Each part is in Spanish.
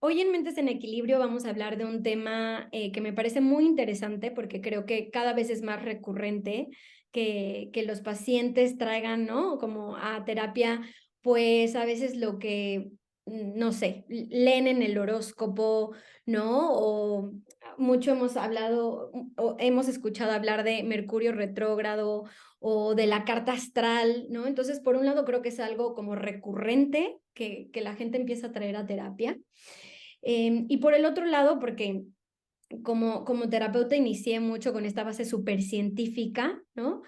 Hoy en Mentes en Equilibrio vamos a hablar de un tema que me parece muy interesante porque creo que cada vez es más recurrente que los pacientes traigan, ¿no? Como a terapia, pues a veces lo que, no sé, leen en el horóscopo, ¿no? O mucho hemos hablado o hemos escuchado hablar de Mercurio retrógrado o de la carta astral, ¿no? Entonces, por un lado, creo que es algo como recurrente que la gente empieza a traer a terapia. Y por el otro lado, porque como terapeuta inicié mucho con esta base súper científica, ¿no?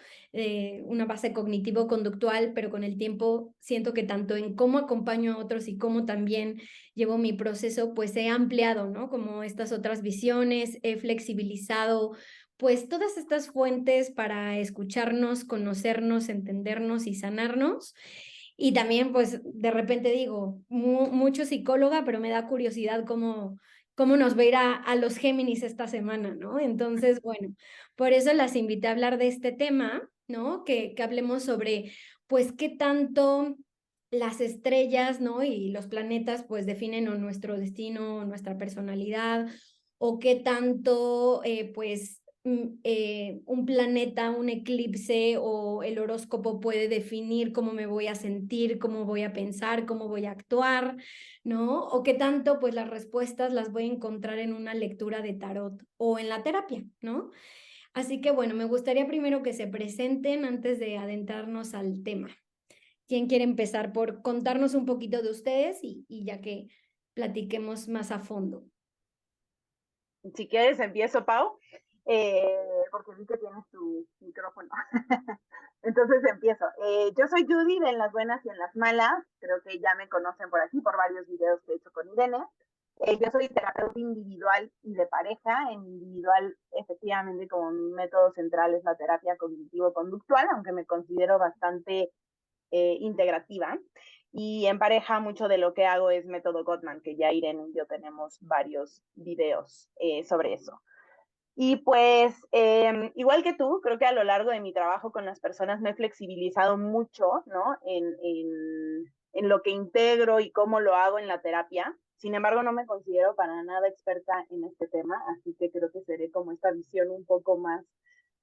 Una base cognitivo-conductual, pero con el tiempo siento que tanto en cómo acompaño a otros y cómo también llevo mi proceso, pues he ampliado, ¿no? Como estas otras visiones, he flexibilizado, pues todas estas fuentes para escucharnos, conocernos, entendernos y sanarnos. Y también, pues, de repente digo, mucho psicóloga, pero me da curiosidad cómo nos va a ir a los Géminis esta semana, ¿no? Entonces, bueno, por eso las invité a hablar de este tema, ¿no? Que hablemos sobre, pues, qué tanto las estrellas, ¿no? Y los planetas, pues, definen o nuestro destino, o nuestra personalidad, o qué tanto, pues, un planeta, un eclipse o el horóscopo puede definir cómo me voy a sentir, cómo voy a pensar, cómo voy a actuar, ¿no? O qué tanto, pues las respuestas las voy a encontrar en una lectura de tarot o en la terapia, ¿no? Así que bueno, me gustaría primero que se presenten antes de adentrarnos al tema. ¿Quién quiere empezar por contarnos un poquito de ustedes y ya que platiquemos más a fondo? Si quieres, empiezo, Pau, porque vi que tienes tu micrófono. Entonces empiezo. Yo soy Judy de En las Buenas y en las Malas. Creo que ya me conocen por aquí, por varios videos que he hecho con Irene. Yo soy terapeuta individual y de pareja. En individual, efectivamente, como mi método central es la terapia cognitivo-conductual, aunque me considero bastante integrativa. Y en pareja mucho de lo que hago es método Gottman, que ya Irene y yo tenemos varios videos sobre eso. Y pues, igual que tú, creo que a lo largo de mi trabajo con las personas me he flexibilizado mucho, ¿no? En lo que integro y cómo lo hago en la terapia. Sin embargo, no me considero para nada experta en este tema, así que creo que seré como esta visión un poco más,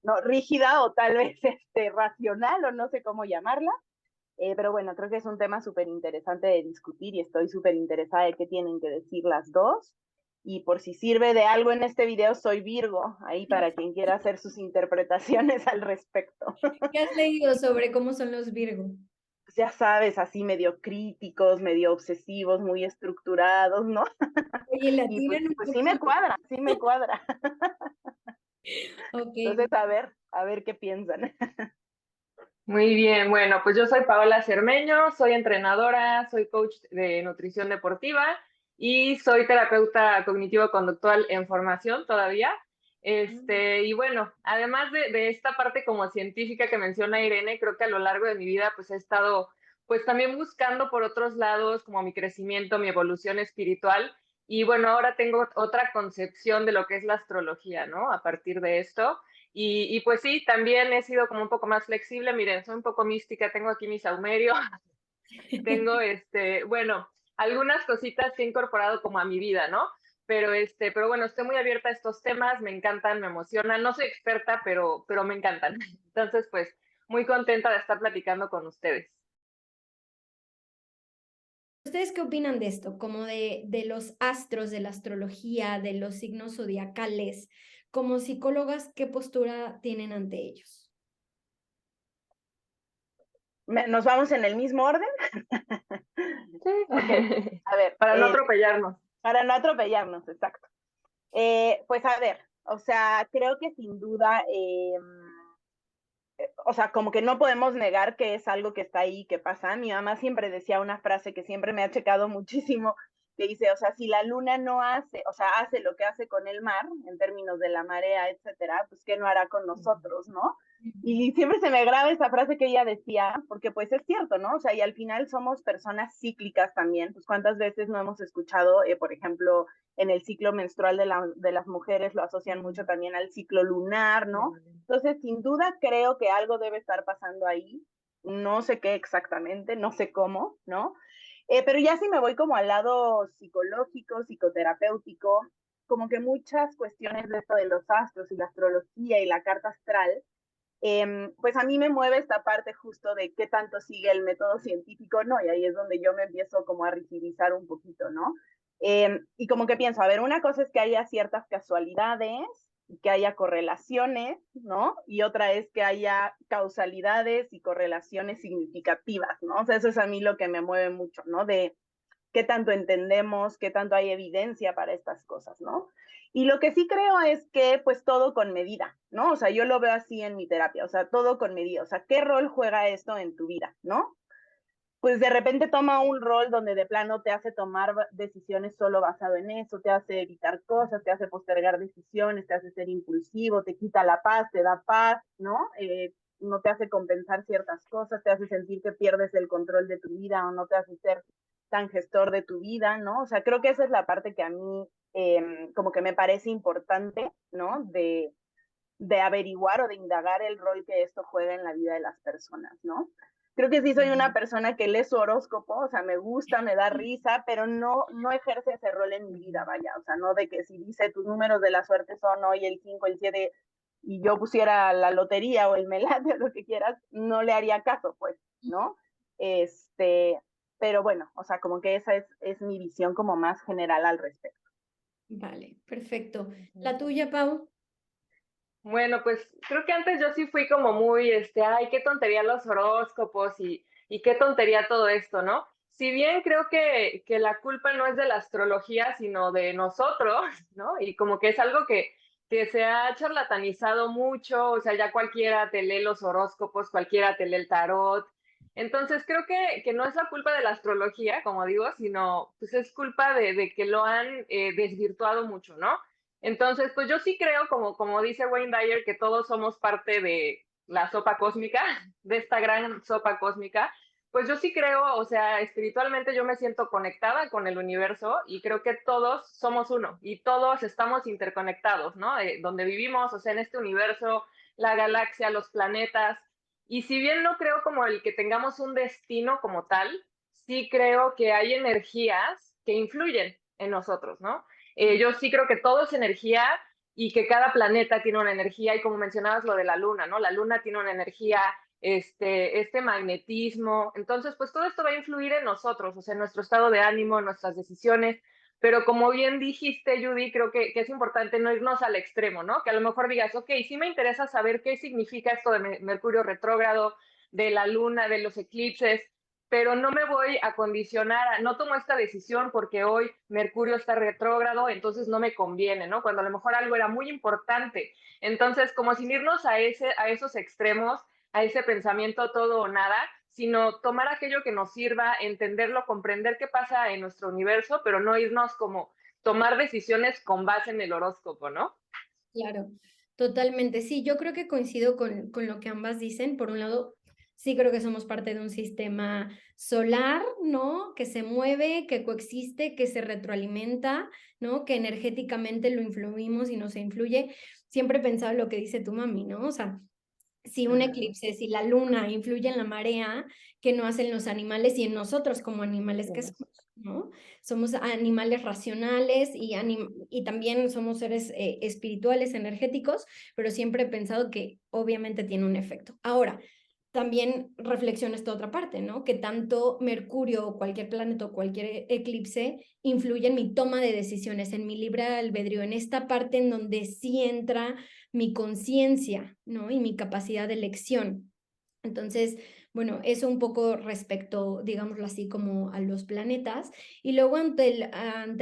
no, rígida o tal vez racional o no sé cómo llamarla. Pero bueno, creo que es un tema súper interesante de discutir y estoy súper interesada de qué tienen que decir las dos. Y por si sirve de algo en este video, soy Virgo, ahí para quien quiera hacer sus interpretaciones al respecto. ¿Qué has leído sobre cómo son los Virgo? Pues ya sabes, así medio críticos, medio obsesivos, muy estructurados, ¿no? Oye, la Y pues, tiran un pues sí me poquito. cuadra, sí me cuadra. Ok. Entonces, a ver qué piensan. Muy bien, bueno, pues yo soy Paola Cermeño, soy entrenadora, soy coach de nutrición deportiva y soy terapeuta cognitivo-conductual en formación todavía. Y bueno, además de esta parte como científica que menciona Irene, creo que a lo largo de mi vida pues he estado pues también buscando por otros lados como mi crecimiento, mi evolución espiritual y bueno, ahora tengo otra concepción de lo que es la astrología, ¿no? A partir de esto. Y pues sí, también he sido como un poco más flexible. Miren, soy un poco mística, tengo aquí mi saumerio, tengo bueno, algunas cositas que he incorporado como a mi vida, ¿no? Pero bueno, estoy muy abierta a estos temas, me encantan, me emocionan. No soy experta, pero me encantan. Entonces, pues, muy contenta de estar platicando con ustedes. ¿Ustedes qué opinan de esto? Como de los astros, de la astrología, de los signos zodiacales. Como psicólogas, ¿qué postura tienen ante ellos? ¿Nos vamos en el mismo orden? Sí. Ok, a ver, Para no atropellarnos. para no atropellarnos, exacto. Pues a ver, o sea, creo que sin duda, o sea, como que no podemos negar que es algo que está ahí, que pasa. Mi mamá siempre decía una frase que siempre me ha checado muchísimo, que dice, o sea, si la luna no hace, o sea, hace lo que hace con el mar, en términos de la marea, etcétera, pues ¿qué no hará con nosotros, no? Y siempre se me graba esa frase que ella decía, porque pues es cierto, ¿no? O sea, y al final somos personas cíclicas también, pues cuántas veces no hemos escuchado, por ejemplo, en el ciclo menstrual de las mujeres lo asocian mucho también al ciclo lunar, ¿no? Entonces, sin duda creo que algo debe estar pasando ahí, no sé qué exactamente, no sé cómo, ¿no? Pero ya si me voy como al lado psicológico, psicoterapéutico, como que muchas cuestiones de esto de los astros y la astrología y la carta astral, pues a mí me mueve esta parte justo de qué tanto sigue el método científico, ¿no? Y ahí es donde yo me empiezo como a rigidizar un poquito, ¿no? Y como que pienso, a ver, una cosa es que haya ciertas casualidades, que haya correlaciones, ¿no? Y otra es que haya causalidades y correlaciones significativas, ¿no? O sea, eso es a mí lo que me mueve mucho, ¿no? De qué tanto entendemos, qué tanto hay evidencia para estas cosas, ¿no? Y lo que sí creo es que pues todo con medida, ¿no? O sea, yo lo veo así en mi terapia, o sea, todo con medida, o sea, ¿qué rol juega esto en tu vida, ¿no? Pues de repente toma un rol donde de plano te hace tomar decisiones solo basado en eso, te hace evitar cosas, te hace postergar decisiones, te hace ser impulsivo, te quita la paz, te da paz, ¿no? No te hace compensar ciertas cosas, te hace sentir que pierdes el control de tu vida o no te hace ser tan gestor de tu vida, ¿no? O sea, creo que esa es la parte que a mí como que me parece importante, ¿no? De averiguar o de indagar el rol que esto juega en la vida de las personas, ¿no? Creo que sí soy una persona que lee su horóscopo, o sea, me gusta, me da risa, pero no ejerce ese rol en mi vida, vaya, o sea, no de que si dice tus números de la suerte son hoy el 5, el 7, y yo pusiera la lotería o el melate o lo que quieras, no le haría caso, pues, ¿no? Pero bueno, o sea, como que esa es mi visión como más general al respecto. Vale, perfecto. ¿La tuya, Pau? Bueno, pues creo que antes yo sí fui como muy, ay, qué tontería los horóscopos y qué tontería todo esto, ¿no? Si bien creo que la culpa no es de la astrología, sino de nosotros, ¿no? Y como que es algo que se ha charlatanizado mucho, o sea, ya cualquiera te lee los horóscopos, cualquiera te lee el tarot. Entonces creo que no es la culpa de la astrología, como digo, sino pues es culpa de que lo han desvirtuado mucho, ¿no? Entonces, pues yo sí creo, como dice Wayne Dyer, que todos somos parte de la sopa cósmica, de esta gran sopa cósmica. Pues yo sí creo, o sea, espiritualmente yo me siento conectada con el universo y creo que todos somos uno y todos estamos interconectados, ¿no? Donde vivimos, o sea, en este universo, la galaxia, los planetas. Y si bien no creo como el que tengamos un destino como tal, sí creo que hay energías que influyen en nosotros, ¿no? Yo sí creo que todo es energía y que cada planeta tiene una energía, y como mencionabas lo de la luna, ¿no? La luna tiene una energía, este magnetismo, entonces pues todo esto va a influir en nosotros, o sea, en nuestro estado de ánimo, en nuestras decisiones, pero como bien dijiste, Judy, creo que es importante no irnos al extremo, ¿no? Que a lo mejor digas, ok, sí me interesa saber qué significa esto de Mercurio retrógrado, de la luna, de los eclipses, pero no me voy a condicionar, no tomo esta decisión porque hoy Mercurio está retrógrado, entonces no me conviene, ¿no? Cuando a lo mejor algo era muy importante. Entonces, como sin irnos a esos extremos, a ese pensamiento todo o nada, sino tomar aquello que nos sirva, entenderlo, comprender qué pasa en nuestro universo, pero no irnos como tomar decisiones con base en el horóscopo, ¿no? Claro, totalmente. Sí, yo creo que coincido con lo que ambas dicen. Por un lado, sí creo que somos parte de un sistema solar, ¿no? Que se mueve, que coexiste, que se retroalimenta, ¿no? Que energéticamente lo influimos y nos influye. Siempre he pensado lo que dice tu mami, ¿no? O sea, si un eclipse, si la luna influye en la marea, ¿qué no hacen los animales y en nosotros como animales que somos, ¿no? Somos animales racionales y también somos seres espirituales, energéticos, pero siempre he pensado que obviamente tiene un efecto. Ahora, también reflexiona esta otra parte, ¿no? Que tanto Mercurio o cualquier planeta o cualquier eclipse influye en mi toma de decisiones, en mi libre albedrío, en esta parte en donde sí entra mi conciencia, ¿no? Y mi capacidad de elección. Entonces, bueno, eso un poco respecto, digámoslo así, como a los planetas. Y luego ante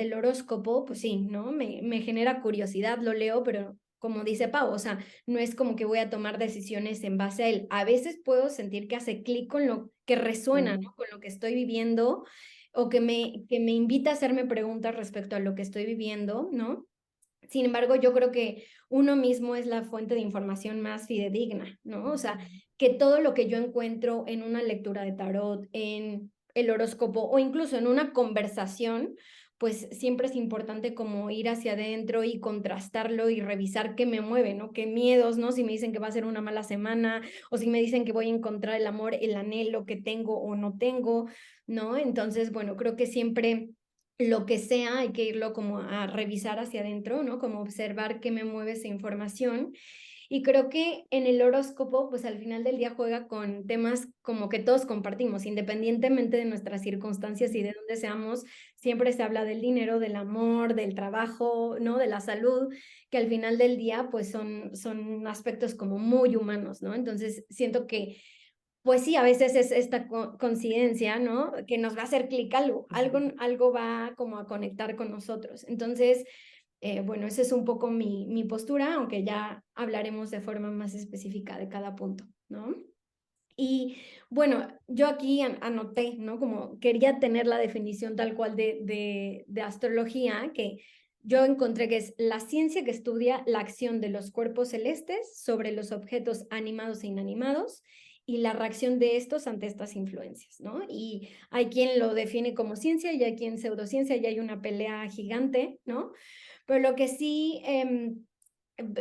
el horóscopo, pues sí, ¿no? Me genera curiosidad, lo leo, pero como dice Pau, o sea, no es como que voy a tomar decisiones en base a él. A veces puedo sentir que hace clic con lo que resuena, ¿no? Con lo que estoy viviendo o que me invita a hacerme preguntas respecto a lo que estoy viviendo, ¿no? Sin embargo, yo creo que uno mismo es la fuente de información más fidedigna, ¿no? O sea, que todo lo que yo encuentro en una lectura de tarot, en el horóscopo o incluso en una conversación pues siempre es importante como ir hacia adentro y contrastarlo y revisar qué me mueve, ¿no? Qué miedos, ¿no? Si me dicen que va a ser una mala semana o si me dicen que voy a encontrar el amor, el anhelo que tengo o no tengo, ¿no? Entonces, bueno, creo que siempre lo que sea hay que irlo como a revisar hacia adentro, ¿no? Como observar qué me mueve esa información. Y creo que en el horóscopo, pues al final del día juega con temas como que todos compartimos, independientemente de nuestras circunstancias y de dónde seamos, siempre se habla del dinero, del amor, del trabajo, ¿no? De la salud, que al final del día, pues son aspectos como muy humanos, ¿no? Entonces, siento que, pues sí, a veces es esta coincidencia, ¿no? Que nos va a hacer clic algo va como a conectar con nosotros. Entonces, bueno, esa es un poco mi postura, aunque ya hablaremos de forma más específica de cada punto, ¿no? Y bueno, yo aquí anoté, ¿no? Como quería tener la definición tal cual de astrología, que yo encontré que es la ciencia que estudia la acción de los cuerpos celestes sobre los objetos animados e inanimados y la reacción de estos ante estas influencias, ¿no? Y hay quien lo define como ciencia y hay quien pseudociencia y hay una pelea gigante, ¿no? Pero lo que sí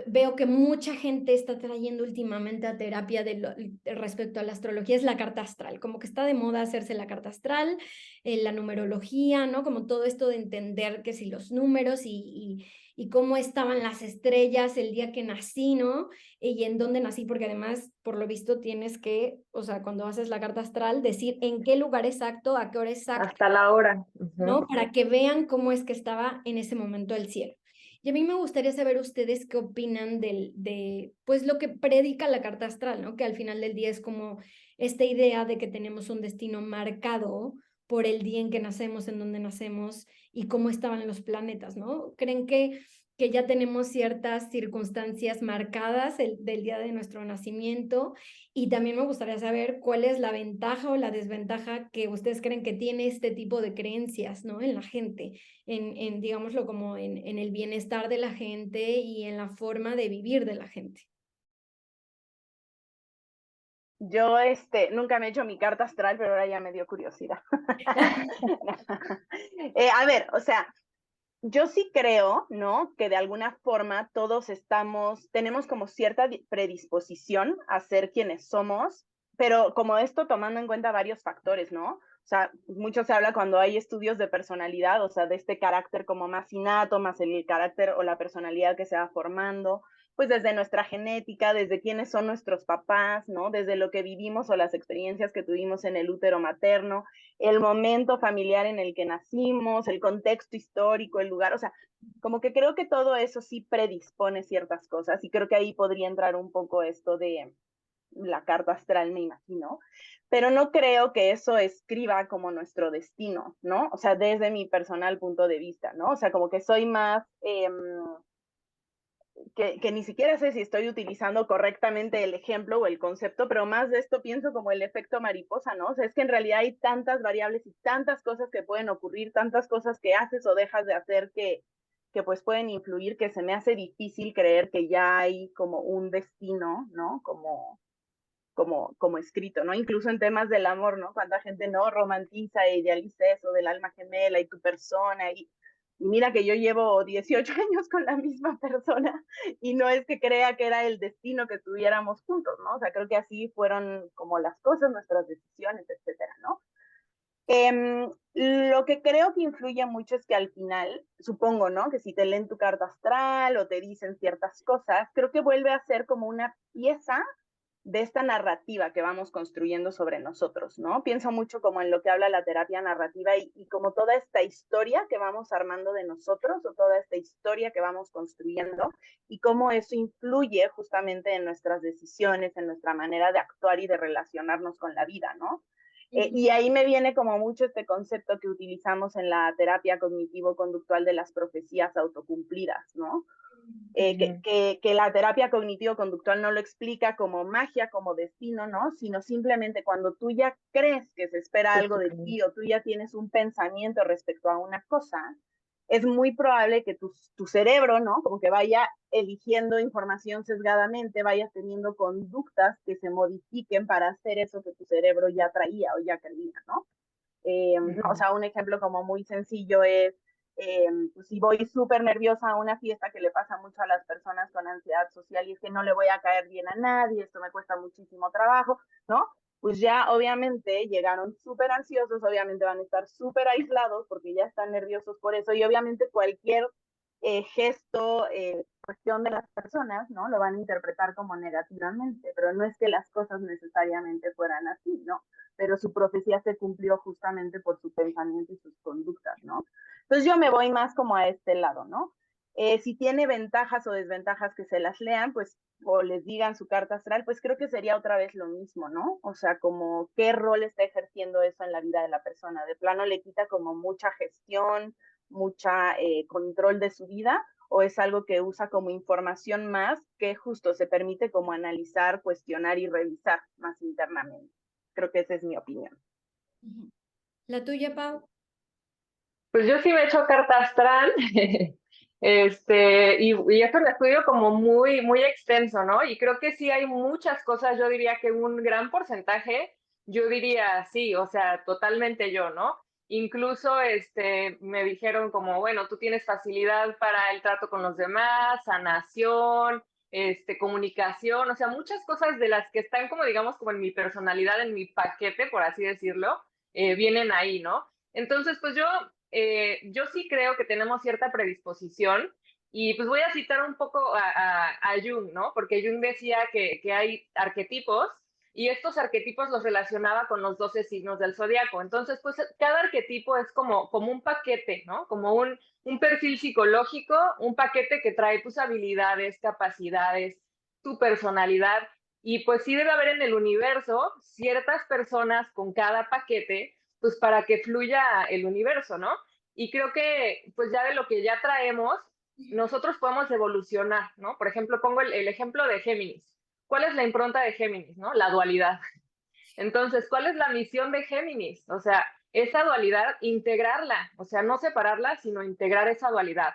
veo que mucha gente está trayendo últimamente a terapia respecto a la astrología es la carta astral, como que está de moda hacerse la carta astral, la numerología, ¿no? Como todo esto de entender que si los números y cómo estaban las estrellas el día que nací, ¿no? Y en dónde nací, porque además, por lo visto, tienes que, o sea, cuando haces la carta astral, decir en qué lugar exacto, a qué hora exacta, Hasta la hora. ¿no? Para que vean cómo es que estaba en ese momento el cielo. Y a mí me gustaría saber ustedes qué opinan pues lo que predica la carta astral, ¿no? Que al final del día es como esta idea de que tenemos un destino marcado por el día en que nacemos, en donde nacemos y cómo estaban los planetas, ¿no? ¿Creen que ya tenemos ciertas circunstancias marcadas del día de nuestro nacimiento? Y también me gustaría saber cuál es la ventaja o la desventaja que ustedes creen que tiene este tipo de creencias, ¿no? En la gente, digámoslo como en el bienestar de la gente y en la forma de vivir de la gente. Yo nunca me he hecho mi carta astral, pero ahora ya me dio curiosidad. A ver, o sea, yo sí creo, ¿no? Que de alguna forma todos tenemos como cierta predisposición a ser quienes somos, pero como esto tomando en cuenta varios factores, ¿no? O sea, mucho se habla cuando hay estudios de personalidad, o sea, de este carácter como más innato, más el carácter o la personalidad que se va formando, pues desde nuestra genética, desde quiénes son nuestros papás, ¿no? Desde lo que vivimos o las experiencias que tuvimos en el útero materno, el momento familiar en el que nacimos, el contexto histórico, el lugar, o sea, como que creo que todo eso sí predispone ciertas cosas y creo que ahí podría entrar un poco esto de la carta astral, me imagino, pero no creo que eso escriba como nuestro destino, ¿no? O sea, desde mi personal punto de vista, ¿no? O sea, como que soy más... que ni siquiera sé si estoy utilizando correctamente el ejemplo o el concepto, pero más de esto pienso como el efecto mariposa, ¿no? O sea, es que en realidad hay tantas variables y tantas cosas que pueden ocurrir, tantas cosas que haces o dejas de hacer que pues pueden influir, que se me hace difícil creer que ya hay como un destino, ¿no? Como escrito, ¿no? Incluso en temas del amor, ¿no? Cuánta gente no romantiza e idealiza eso del alma gemela y tu persona y mira que yo llevo 18 años con la misma persona y no es que crea que era el destino que estuviéramos juntos, ¿no? O sea, creo que así fueron como las cosas, nuestras decisiones, etcétera, ¿no? Lo que creo que influye mucho es que al final, supongo, ¿no? Que si te leen tu carta astral o te dicen ciertas cosas, creo que vuelve a ser como una pieza de esta narrativa que vamos construyendo sobre nosotros, ¿no? Pienso mucho como en lo que habla la terapia narrativa y como toda esta historia que vamos armando de nosotros o toda esta historia que vamos construyendo y cómo eso influye justamente en nuestras decisiones, en nuestra manera de actuar y de relacionarnos con la vida, ¿no? Y ahí me viene como mucho este concepto que utilizamos en la terapia cognitivo-conductual de las profecías autocumplidas, ¿no? Que la terapia cognitivo-conductual no lo explica como magia, como destino, ¿no? Sino simplemente cuando tú ya crees que se espera algo de ti o tú ya tienes un pensamiento respecto a una cosa, es muy probable que tu cerebro, ¿no? Como que vaya eligiendo información sesgadamente, vayas teniendo conductas que se modifiquen para hacer eso que tu cerebro ya traía o ya creía, ¿no? O sea, un ejemplo como muy sencillo es pues si voy súper nerviosa a una fiesta, que le pasa mucho a las personas con ansiedad social, y es que no le voy a caer bien a nadie, esto me cuesta muchísimo trabajo, ¿no? Pues ya obviamente llegaron súper ansiosos, obviamente van a estar súper aislados porque ya están nerviosos por eso, y obviamente cualquier gesto, cuestión de las personas, ¿no? Lo van a interpretar como negativamente, pero no es que las cosas necesariamente fueran así, ¿no? Pero su profecía se cumplió justamente por su pensamiento y sus conductas, ¿no? Entonces yo me voy más como a este lado, ¿no? Si tiene ventajas o desventajas que se las lean, pues, o les digan su carta astral, pues creo que sería otra vez lo mismo, ¿no? O sea, como qué rol está ejerciendo eso en la vida de la persona. De plano le quita como mucha gestión, mucha control de su vida, o es algo que usa como información más que justo se permite como analizar, cuestionar y revisar más internamente. Creo que esa es mi opinión. ¿La tuya, Pau? Pues yo sí me he hecho carta astral, y es un estudio como muy, muy extenso, ¿no? Y creo que sí hay muchas cosas, yo diría que un gran porcentaje, yo diría sí, o sea, totalmente yo, ¿no? Incluso me dijeron como, bueno, tú tienes facilidad para el trato con los demás, sanación, comunicación, o sea, muchas cosas de las que están como, digamos, como en mi personalidad, en mi paquete, por así decirlo, vienen ahí, ¿no? Entonces, pues yo sí creo que tenemos cierta predisposición y pues voy a citar un poco a Jung, ¿no? Porque Jung decía que hay arquetipos y estos arquetipos los relacionaba con los 12 signos del zodiaco. Entonces, pues cada arquetipo es como un paquete, ¿no? Como un perfil psicológico, un paquete que trae tus habilidades, capacidades, tu personalidad. Y pues sí debe haber en el universo ciertas personas con cada paquete pues para que fluya el universo, ¿no? Y creo que pues ya de lo que ya traemos, nosotros podemos evolucionar, ¿no? Por ejemplo, pongo el ejemplo de Géminis. ¿Cuál es la impronta de Géminis, no? La dualidad. Entonces, ¿cuál es la misión de Géminis? O sea, esa dualidad, integrarla, o sea, no separarla, sino integrar esa dualidad.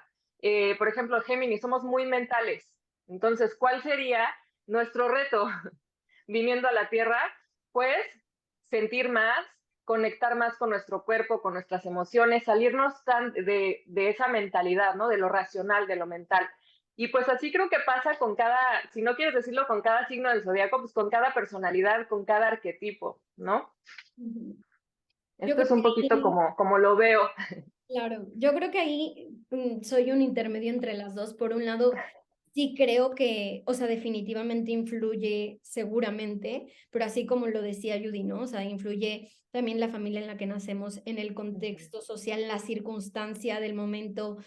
Por ejemplo, Géminis, somos muy mentales. Entonces, ¿cuál sería nuestro reto viniendo a la Tierra? Pues sentir más, conectar más con nuestro cuerpo, con nuestras emociones, salirnos de esa mentalidad, ¿no? De lo racional, de lo mental. Y pues así creo que pasa con cada, si no quieres decirlo con cada signo del zodiaco, pues con cada personalidad, con cada arquetipo, ¿no? Yo Esto creo es un que poquito ahí, como lo veo. claro, yo creo que ahí soy un intermedio entre las dos. Por un lado, sí creo que, o sea, definitivamente influye seguramente, pero así como lo decía Judy, ¿no? O sea, influye también la familia en la que nacemos, en el contexto social, la circunstancia del momento,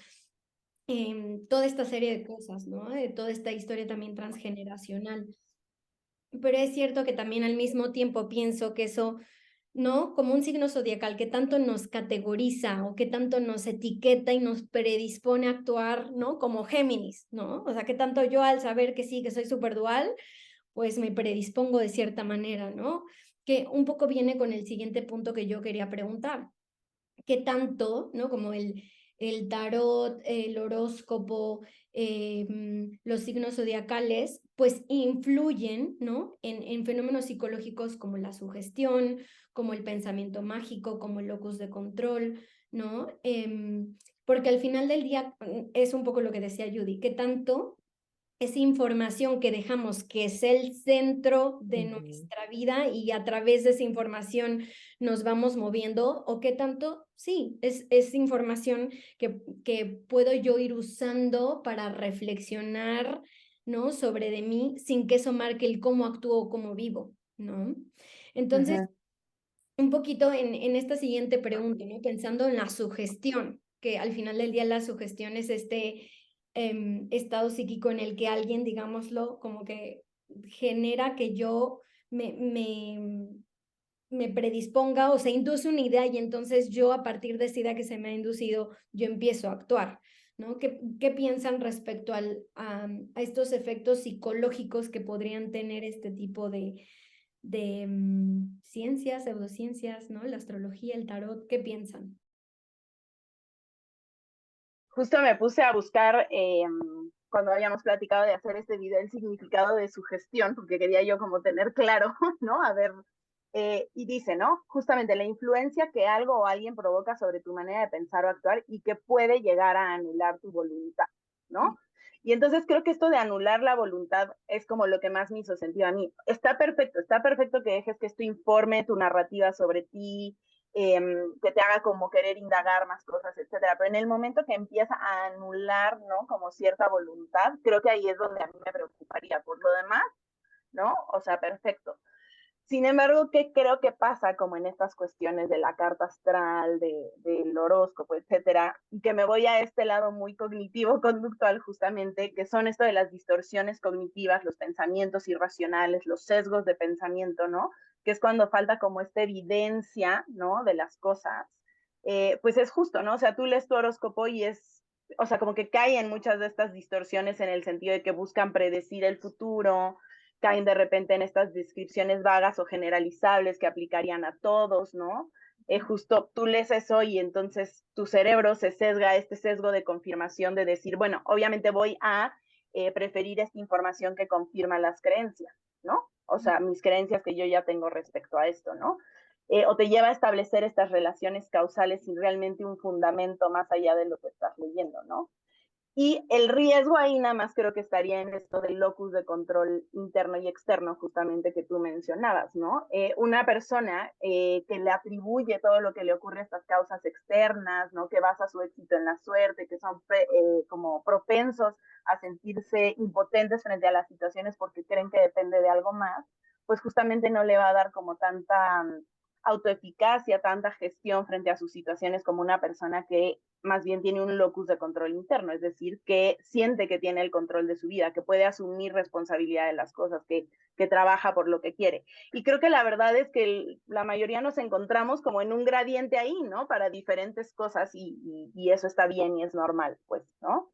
toda esta serie de cosas, ¿no? Toda esta historia también transgeneracional. Pero es cierto que también al mismo tiempo pienso que eso, ¿no? Como un signo zodiacal que tanto nos categoriza o que tanto nos etiqueta y nos predispone a actuar, ¿no? Como Géminis, ¿no? O sea, que tanto yo al saber que sí, que soy súper dual, pues me predispongo de cierta manera, ¿no? Que un poco viene con el siguiente punto que yo quería preguntar. ¿Qué tanto, ¿no? Como el tarot, el horóscopo, los signos zodiacales, pues influyen, ¿no? En fenómenos psicológicos como la sugestión, como el pensamiento mágico, como el locus de control, ¿no? Porque al final del día es un poco lo que decía Judy, ¿qué tanto esa información que dejamos que es el centro de nuestra vida y a través de esa información nos vamos moviendo o qué tanto, sí, es información que puedo yo ir usando para reflexionar, ¿no? Sobre de mí sin que eso marque el cómo actúo o cómo vivo, ¿no? Entonces, un poquito en esta siguiente pregunta, ¿no? Pensando en la sugestión, que al final del día la sugestión es este estado psíquico en el que alguien, digámoslo, como que genera que yo me predisponga o se induce una idea y entonces yo a partir de esa idea que se me ha inducido, yo empiezo a actuar, ¿no? ¿Qué piensan respecto a estos efectos psicológicos que podrían tener este tipo de ciencias, pseudociencias, ¿no? La astrología, el tarot, ¿qué piensan? Justo me puse a buscar, cuando habíamos platicado de hacer este video, el significado de sugestión, porque quería yo como tener claro, ¿no? A ver Y dice, ¿no? Justamente la influencia que algo o alguien provoca sobre tu manera de pensar o actuar y que puede llegar a anular tu voluntad, ¿no? Y entonces creo que esto de anular la voluntad es como lo que más me hizo sentido a mí. Está perfecto que dejes que esto informe tu narrativa sobre ti, que te haga como querer indagar más cosas, etcétera. Pero en el momento que empieza a anular, ¿no? Como cierta voluntad, creo que ahí es donde a mí me preocuparía. Por lo demás, ¿no? O sea, perfecto. Sin embargo, ¿qué creo que pasa como en estas cuestiones de la carta astral, del horóscopo, etcétera? Y que me voy a este lado muy cognitivo-conductual justamente, que son esto de las distorsiones cognitivas, los pensamientos irracionales, los sesgos de pensamiento, ¿no? Que es cuando falta como esta evidencia, ¿no? De las cosas. Pues es justo, ¿no? O sea, tú lees tu horóscopo y es, o sea, como que caen muchas de estas distorsiones en el sentido de que buscan predecir el futuro, caen de repente en estas descripciones vagas o generalizables que aplicarían a todos, ¿no? Justo tú lees eso y entonces tu cerebro se sesga, este sesgo de confirmación de decir, bueno, obviamente voy a preferir esta información que confirma las creencias, ¿no? O sea, mis creencias que yo ya tengo respecto a esto, ¿no? O te lleva a establecer estas relaciones causales sin realmente un fundamento más allá de lo que estás leyendo, ¿no? Y el riesgo ahí nada más creo que estaría en esto del locus de control interno y externo, justamente que tú mencionabas, ¿no? Una persona que le atribuye todo lo que le ocurre a estas causas externas, ¿no? Que basa su éxito en la suerte, que son como propensos a sentirse impotentes frente a las situaciones porque creen que depende de algo más, pues justamente no le va a dar como tanta autoeficacia, tanta gestión frente a sus situaciones como una persona que más bien tiene un locus de control interno, es decir, que siente que tiene el control de su vida, que puede asumir responsabilidad de las cosas, que trabaja por lo que quiere. Y creo que la verdad es que la mayoría nos encontramos como en un gradiente ahí, ¿no? Para diferentes cosas y eso está bien y es normal, pues, ¿no?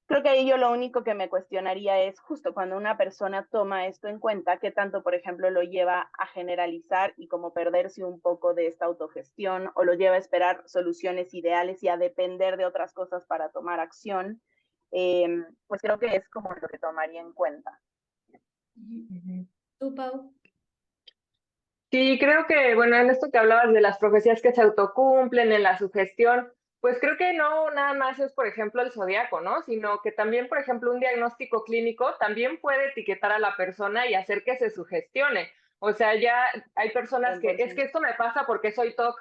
Creo que ahí yo lo único que me cuestionaría es justo cuando una persona toma esto en cuenta, qué tanto, por ejemplo, lo lleva a generalizar y como perderse un poco de esta autogestión o lo lleva a esperar soluciones ideales y a depender de otras cosas para tomar acción, pues creo que es como lo que tomaría en cuenta. ¿Tú, Pau? Sí, creo que, bueno, en esto que hablabas de las profecías que se autocumplen, en la sugestión, pues creo que no nada más es, por ejemplo, el zodiaco, ¿no? Sino que también, por ejemplo, un diagnóstico clínico también puede etiquetar a la persona y hacer que se sugestione. O sea, ya hay personas que, es 100%. que esto me pasa porque soy TOC.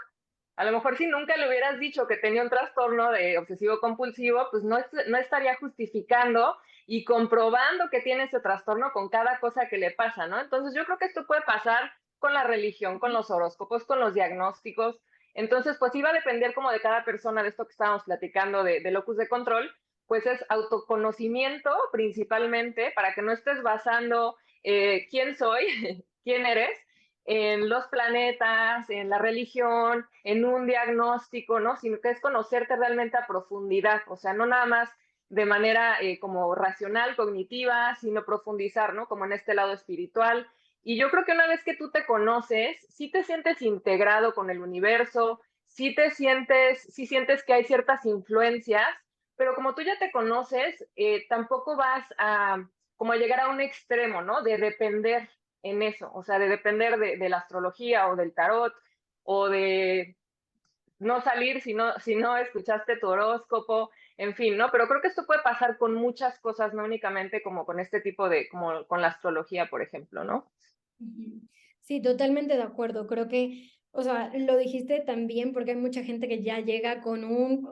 A lo mejor si nunca le hubieras dicho que tenía un trastorno de obsesivo compulsivo, pues no estaría justificando y comprobando que tiene ese trastorno con cada cosa que le pasa, ¿no? Entonces yo creo que esto puede pasar con la religión, con los horóscopos, con los diagnósticos. Entonces, pues iba a depender como de cada persona, de esto que estábamos platicando de locus de control, pues es autoconocimiento principalmente, para que no estés basando quién soy, quién eres, en los planetas, en la religión, en un diagnóstico, ¿no? Sino que es conocerte realmente a profundidad, o sea, no nada más de manera como racional, cognitiva, sino profundizar, ¿no? Como en este lado espiritual. Y yo creo que una vez que tú te conoces, sí te sientes integrado con el universo, sí sientes que hay ciertas influencias, pero como tú ya te conoces, tampoco vas a como a llegar a un extremo, ¿no? De depender en eso, o sea, de depender de la astrología o del tarot o de no salir si no escuchaste tu horóscopo, en fin, ¿no? Pero creo que esto puede pasar con muchas cosas, no únicamente como con este tipo de, como con la astrología, por ejemplo, ¿no? Sí, totalmente de acuerdo. Creo que, o sea, lo dijiste también porque hay mucha gente que ya llega con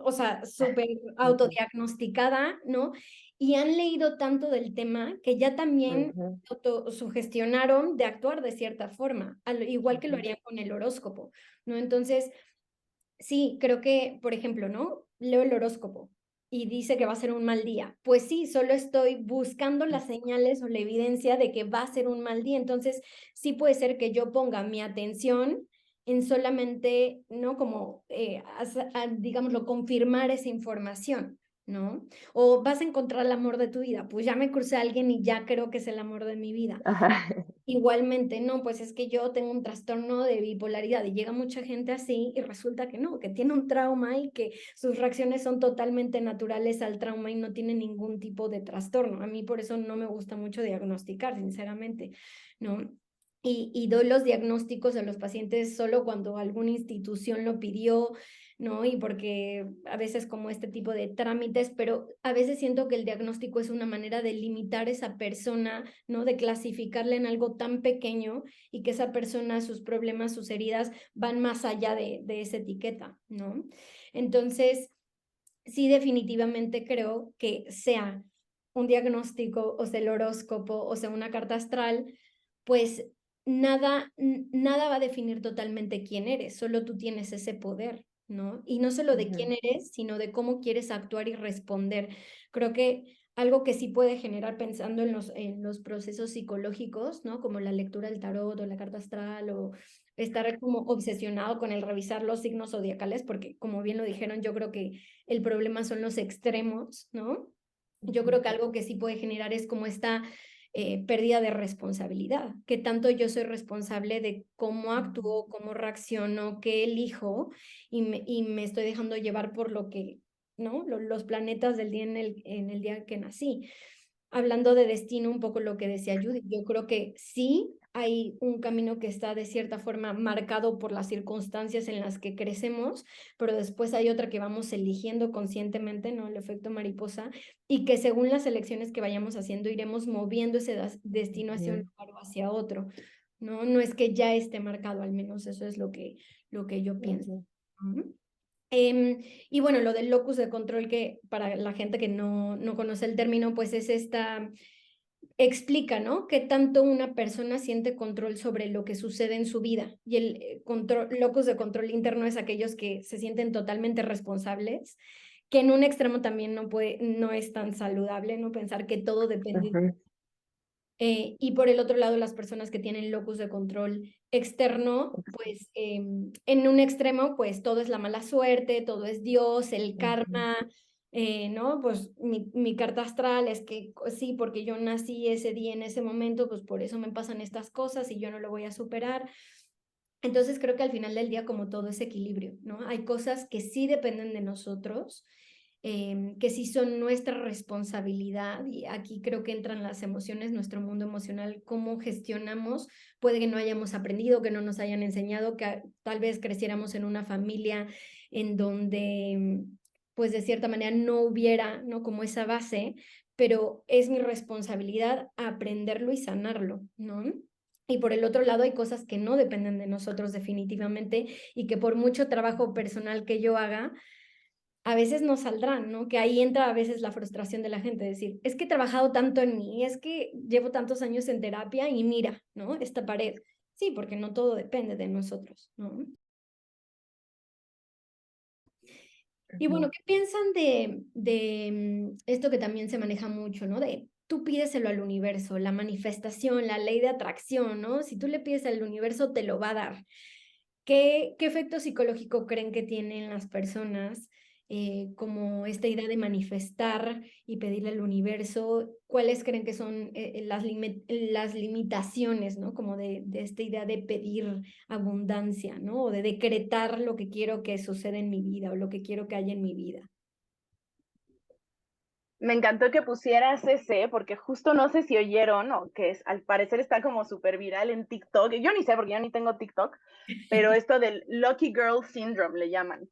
o sea, súper autodiagnosticada, ¿no? Y han leído tanto del tema que ya también autosugestionaron de actuar de cierta forma, igual que lo harían con el horóscopo, ¿no? Entonces, sí, creo que, por ejemplo, ¿no? Leo el horóscopo y dice que va a ser un mal día. Pues sí, solo estoy buscando las señales o la evidencia de que va a ser un mal día. Entonces, sí puede ser que yo ponga mi atención en solamente, ¿no? Como, digámoslo, confirmar esa información, ¿no? O vas a encontrar el amor de tu vida. Pues ya me crucé a alguien y ya creo que es el amor de mi vida. Ajá. Igualmente, no, pues es que yo tengo un trastorno de bipolaridad y llega mucha gente así y resulta que no, que tiene un trauma y que sus reacciones son totalmente naturales al trauma y no tiene ningún tipo de trastorno. A mí por eso no me gusta mucho diagnosticar, sinceramente, ¿no? y doy los diagnósticos a los pacientes solo cuando alguna institución lo pidió, ¿no? Y porque a veces como este tipo de trámites, pero a veces siento que el diagnóstico es una manera de limitar a esa persona, ¿no? De clasificarla en algo tan pequeño y que esa persona, sus problemas, sus heridas van más allá de esa etiqueta, ¿no? Entonces, sí, definitivamente creo que sea un diagnóstico, o sea, el horóscopo, o sea, una carta astral, pues nada va a definir totalmente quién eres, solo tú tienes ese poder, ¿no? Y no solo de quién eres, sino de cómo quieres actuar y responder. Creo que algo que sí puede generar pensando en los procesos psicológicos, ¿no? Como la lectura del tarot o la carta astral o estar como obsesionado con el revisar los signos zodiacales, porque como bien lo dijeron, yo creo que el problema son los extremos, ¿no? Yo creo que algo que sí puede generar es como esta pérdida de responsabilidad, que tanto yo soy responsable de cómo actúo, cómo reacciono, qué elijo y me estoy dejando llevar por lo que, ¿no? Los planetas del día en el día que nací. Hablando de destino, un poco lo que decía Judith, yo creo que sí hay un camino que está de cierta forma marcado por las circunstancias en las que crecemos, pero después hay otra que vamos eligiendo conscientemente, ¿no? El efecto mariposa, y que según las elecciones que vayamos haciendo iremos moviendo ese destino hacia un lugar o hacia otro, ¿no? No es que ya esté marcado, al menos eso es lo que yo pienso. Y bueno, lo del locus de control, que para la gente que no conoce el término, pues es explica, ¿no? Qué tanto una persona siente control sobre lo que sucede en su vida. Y el locus de control interno es aquellos que se sienten totalmente responsables, que en un extremo también no es tan saludable, ¿no? Pensar que todo depende. Y por el otro lado, las personas que tienen locus de control externo, pues en un extremo, pues todo es la mala suerte, todo es Dios, el karma, ¿no? Pues mi carta astral es que sí, porque yo nací ese día, en ese momento, pues por eso me pasan estas cosas y yo no lo voy a superar. Entonces creo que al final del día, como todo es equilibrio, ¿no? Hay cosas que sí dependen de nosotros, que sí son nuestra responsabilidad, y aquí creo que entran las emociones, nuestro mundo emocional, cómo gestionamos. Puede que no hayamos aprendido, que no nos hayan enseñado, que tal vez creciéramos en una familia en donde pues de cierta manera no hubiera, ¿no? Como esa base, pero es mi responsabilidad aprenderlo y sanarlo, ¿no? Y por el otro lado hay cosas que no dependen de nosotros definitivamente y que por mucho trabajo personal que yo haga, a veces no saldrán, ¿no? Que ahí entra a veces la frustración de la gente, decir, es que he trabajado tanto en mí, es que llevo tantos años en terapia y mira, ¿no? Esta pared. Sí, porque no todo depende de nosotros, ¿no? Y bueno, ¿qué piensan de esto que también se maneja mucho, ¿no? De tú pídeselo al universo, la manifestación, la ley de atracción, ¿no? Si tú le pides al universo, te lo va a dar. ¿Qué efecto psicológico creen que tienen las personas como esta idea de manifestar y pedirle al universo? ¿Cuáles creen que son las limitaciones, ¿no? Como de esta idea de pedir abundancia, ¿no? O de decretar lo que quiero que suceda en mi vida o lo que quiero que haya en mi vida. Me encantó que pusieras ese, porque justo no sé si oyeron, o que al parecer está como súper viral en TikTok. Yo ni sé, porque yo ni tengo TikTok, pero esto del Lucky Girl Syndrome le llaman.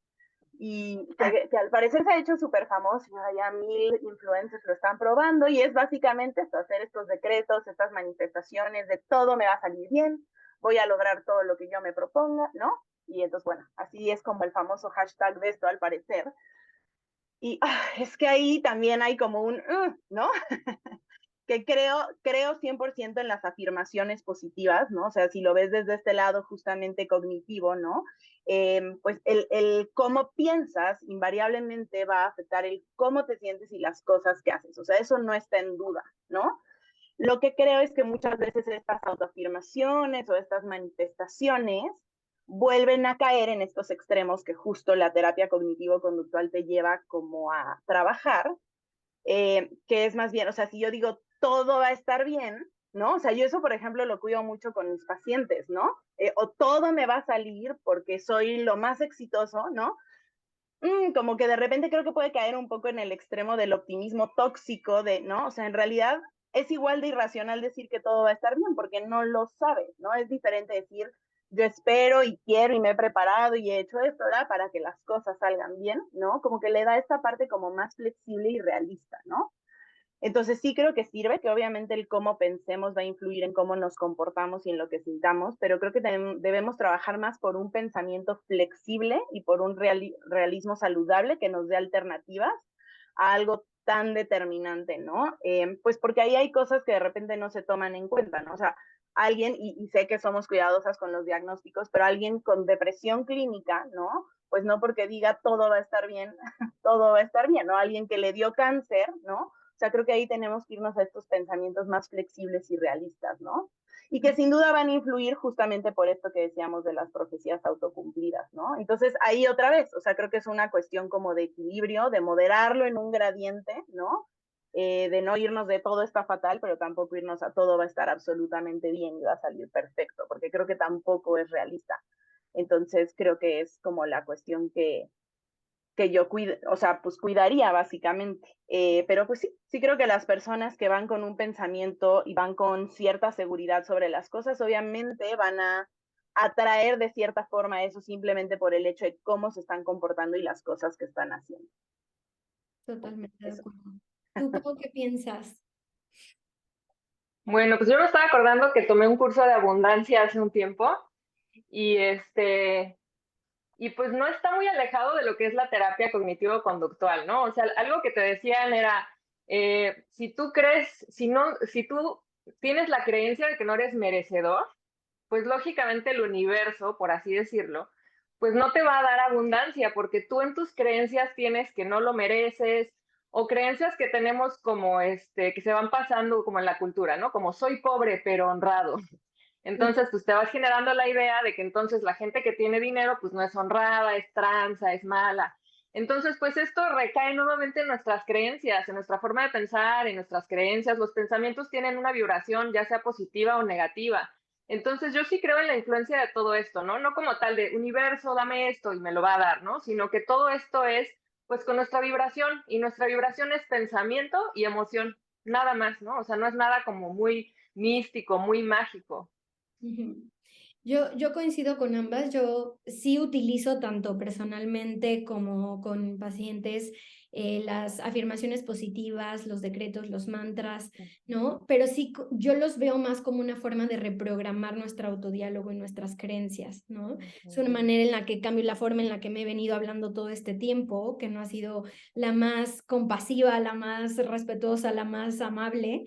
Y que al parecer se ha hecho súper famoso, ya 1000 influencers lo están probando, y es básicamente esto, hacer estos decretos, estas manifestaciones de todo me va a salir bien, voy a lograr todo lo que yo me proponga, ¿no? Y entonces, bueno, así es como el famoso hashtag de esto al parecer. Y es que ahí también hay como un, ¿no? Que creo 100% en las afirmaciones positivas, ¿no? O sea, si lo ves desde este lado justamente cognitivo, ¿no? Pues el cómo piensas invariablemente va a afectar el cómo te sientes y las cosas que haces. O sea, eso no está en duda, ¿no? Lo que creo es que muchas veces estas autoafirmaciones o estas manifestaciones vuelven a caer en estos extremos que justo la terapia cognitivo-conductual te lleva como a trabajar, que es más bien, o sea, si yo digo todo va a estar bien, ¿no? O sea, yo eso, por ejemplo, lo cuido mucho con mis pacientes, ¿no? O todo me va a salir porque soy lo más exitoso, ¿no? Como que de repente creo que puede caer un poco en el extremo del optimismo tóxico, ¿no? O sea, en realidad es igual de irracional decir que todo va a estar bien, porque no lo sabes, ¿no? Es diferente decir, yo espero y quiero y me he preparado y he hecho esto, ¿verdad? Para que las cosas salgan bien, ¿no? Como que le da esta parte como más flexible y realista, ¿no? Entonces sí creo que sirve, que obviamente el cómo pensemos va a influir en cómo nos comportamos y en lo que sintamos, pero creo que debemos trabajar más por un pensamiento flexible y por un realismo saludable que nos dé alternativas a algo tan determinante, ¿no? Pues porque ahí hay cosas que de repente no se toman en cuenta, ¿no? O sea, alguien, y sé que somos cuidadosas con los diagnósticos, pero alguien con depresión clínica, ¿no? Pues no porque diga todo va a estar bien, todo va a estar bien, ¿no? Alguien que le dio cáncer, ¿no? O sea, creo que ahí tenemos que irnos a estos pensamientos más flexibles y realistas, ¿no? Y que sin duda van a influir justamente por esto que decíamos de las profecías autocumplidas, ¿no? Entonces, ahí otra vez, o sea, creo que es una cuestión como de equilibrio, de moderarlo en un gradiente, ¿no? De no irnos de todo está fatal, pero tampoco irnos a todo va a estar absolutamente bien y va a salir perfecto, porque creo que tampoco es realista. Entonces, creo que es como la cuestión que yo o sea, pues cuidaría básicamente. Pero pues sí, sí creo que las personas que van con un pensamiento y van con cierta seguridad sobre las cosas, obviamente van a atraer de cierta forma eso simplemente por el hecho de cómo se están comportando y las cosas que están haciendo. Totalmente de Eso. acuerdo. ¿Tú cómo qué piensas? Bueno, pues yo me estaba acordando que tomé un curso de abundancia hace un tiempo y y pues no está muy alejado de lo que es la terapia cognitivo-conductual, ¿no? O sea, algo que te decían era, si tú crees, si tú tienes la creencia de que no eres merecedor, pues lógicamente el universo, por así decirlo, pues no te va a dar abundancia porque tú en tus creencias tienes que no lo mereces o creencias que tenemos como que se van pasando como en la cultura, ¿no? Como soy pobre pero honrado. Entonces, pues te vas generando la idea de que entonces la gente que tiene dinero, pues no es honrada, es tranza, es mala. Entonces, pues esto recae nuevamente en nuestras creencias, en nuestra forma de pensar, en nuestras creencias. Los pensamientos tienen una vibración, ya sea positiva o negativa. Entonces, yo sí creo en la influencia de todo esto, ¿no? No como tal de universo, dame esto y me lo va a dar, ¿no? Sino que todo esto es, pues, con nuestra vibración y nuestra vibración es pensamiento y emoción, nada más, ¿no? O sea, no es nada como muy místico, muy mágico. Yo coincido con ambas. Yo sí utilizo tanto personalmente como con pacientes las afirmaciones positivas, los decretos, los mantras, ¿no? Pero sí, yo los veo más como una forma de reprogramar nuestro autodiálogo y nuestras creencias, ¿no? Es una manera en la que cambio la forma en la que me he venido hablando todo este tiempo, que no ha sido la más compasiva, la más respetuosa, la más amable.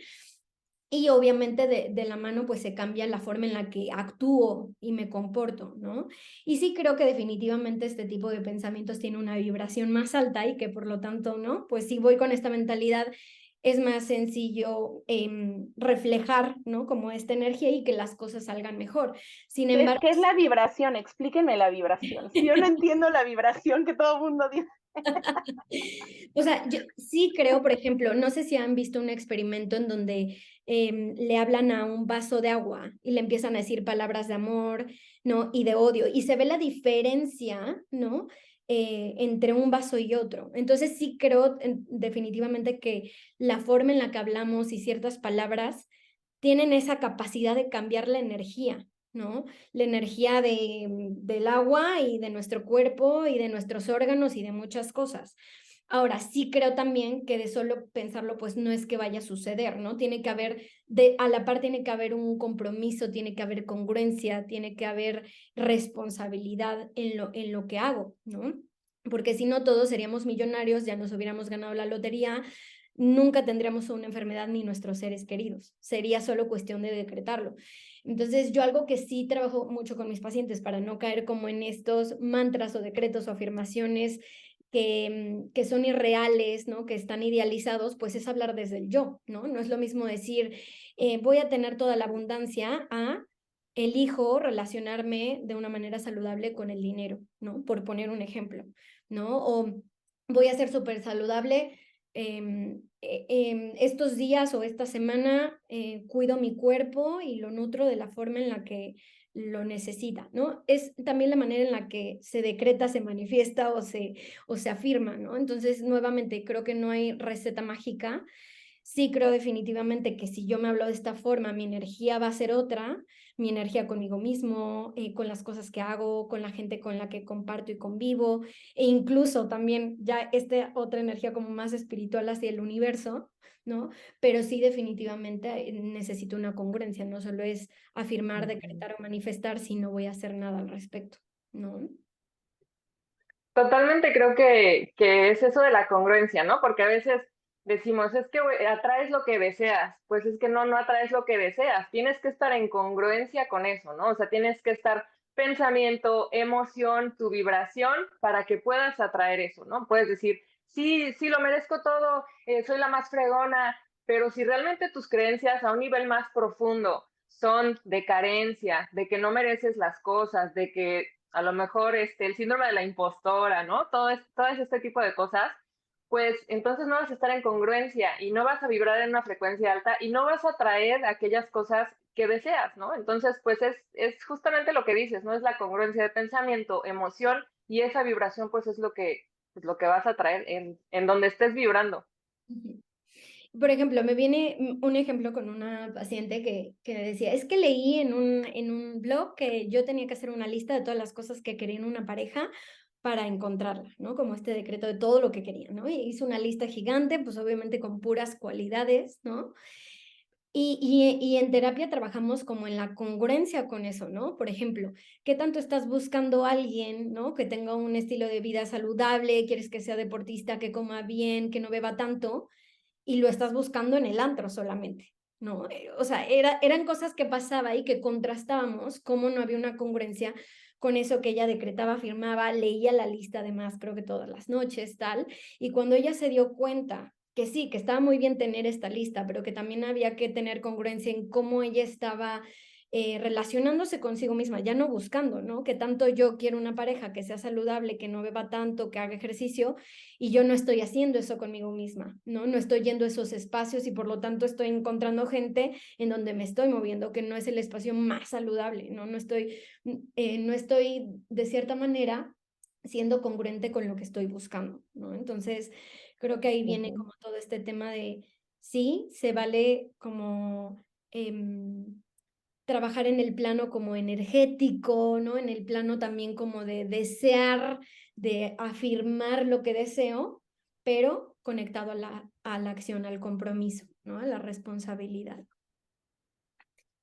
Y obviamente de la mano pues se cambia la forma en la que actúo y me comporto, ¿no? Y sí creo que definitivamente este tipo de pensamientos tiene una vibración más alta y que por lo tanto, ¿no? Pues si voy con esta mentalidad es más sencillo reflejar, ¿no? Como esta energía y que las cosas salgan mejor. Sin embargo... ¿Qué es la vibración? Explíquenme la vibración. Si yo no entiendo la vibración que todo el mundo dice. O sea, yo sí creo, por ejemplo, no sé si han visto un experimento en donde le hablan a un vaso de agua y le empiezan a decir palabras de amor, ¿no? Y de odio, y se ve la diferencia, ¿no? Entre un vaso y otro. Entonces sí creo definitivamente que la forma en la que hablamos y ciertas palabras tienen esa capacidad de cambiar la energía, ¿no? La energía del agua y de nuestro cuerpo y de nuestros órganos y de muchas cosas. Ahora, sí creo también que de solo pensarlo, pues no es que vaya a suceder, ¿no? Tiene que haber, a la par tiene que haber un compromiso, tiene que haber congruencia, tiene que haber responsabilidad en lo que hago, ¿no? Porque si no, todos seríamos millonarios, ya nos hubiéramos ganado la lotería, nunca tendríamos una enfermedad ni nuestros seres queridos. Sería solo cuestión de decretarlo. Entonces, yo algo que sí trabajo mucho con mis pacientes para no caer como en estos mantras o decretos o afirmaciones que son irreales, ¿no? Que están idealizados, pues es hablar desde el yo, ¿no? No es lo mismo decir, voy a tener toda la abundancia a elijo relacionarme de una manera saludable con el dinero, ¿no? Por poner un ejemplo, ¿no? O voy a ser súper saludable estos días o esta semana cuido mi cuerpo y lo nutro de la forma en la que lo necesita, ¿no? Es también la manera en la que se decreta, se manifiesta o se afirma, ¿no? Entonces, nuevamente, creo que no hay receta mágica, sí creo definitivamente que si yo me hablo de esta forma, mi energía va a ser otra, mi energía conmigo mismo, con las cosas que hago, con la gente con la que comparto y convivo, e incluso también ya esta otra energía como más espiritual hacia el universo, ¿no? Pero sí definitivamente necesito una congruencia, no solo es afirmar, decretar o manifestar si no voy a hacer nada al respecto, ¿no? Totalmente creo que es eso de la congruencia, ¿no? Porque a veces decimos, es que atraes lo que deseas. Pues es que no atraes lo que deseas. Tienes que estar en congruencia con eso, ¿no? O sea, tienes que estar pensamiento, emoción, tu vibración para que puedas atraer eso, ¿no? Puedes decir, sí, sí, lo merezco todo, soy la más fregona, pero si realmente tus creencias a un nivel más profundo son de carencia, de que no mereces las cosas, de que a lo mejor el síndrome de la impostora, ¿no? Todo este tipo de cosas, pues entonces no vas a estar en congruencia y no vas a vibrar en una frecuencia alta y no vas a atraer aquellas cosas que deseas, ¿no? Entonces, pues es justamente lo que dices, ¿no? Es la congruencia de pensamiento, emoción y esa vibración, pues es lo que vas a traer en donde estés vibrando. Por ejemplo, me viene un ejemplo con una paciente que decía, es que leí en un blog que yo tenía que hacer una lista de todas las cosas que quería en una pareja para encontrarla, ¿no? Como este decreto de todo lo que quería, ¿no? Y hizo una lista gigante, pues obviamente con puras cualidades, ¿no? Y en terapia trabajamos como en la congruencia con eso, ¿no? Por ejemplo, ¿qué tanto estás buscando a alguien, ¿no? Que tenga un estilo de vida saludable, quieres que sea deportista, que coma bien, que no beba tanto, y lo estás buscando en el antro solamente, ¿no? O sea, eran cosas que pasaba y que contrastábamos, cómo no había una congruencia con eso que ella decretaba, firmaba, leía la lista además, creo que todas las noches, tal, y cuando ella se dio cuenta que sí, que estaba muy bien tener esta lista, pero que también había que tener congruencia en cómo ella estaba relacionándose consigo misma, ya no buscando, ¿no? Que tanto yo quiero una pareja que sea saludable, que no beba tanto, que haga ejercicio, y yo no estoy haciendo eso conmigo misma, ¿no? No estoy yendo a esos espacios y por lo tanto estoy encontrando gente en donde me estoy moviendo, que no es el espacio más saludable, ¿no? No estoy de cierta manera siendo congruente con lo que estoy buscando, ¿no? Entonces, creo que ahí viene como todo este tema de, sí, se vale como trabajar en el plano como energético, ¿no? En el plano también como de desear, de afirmar lo que deseo, pero conectado a la acción, al compromiso, ¿no? A la responsabilidad.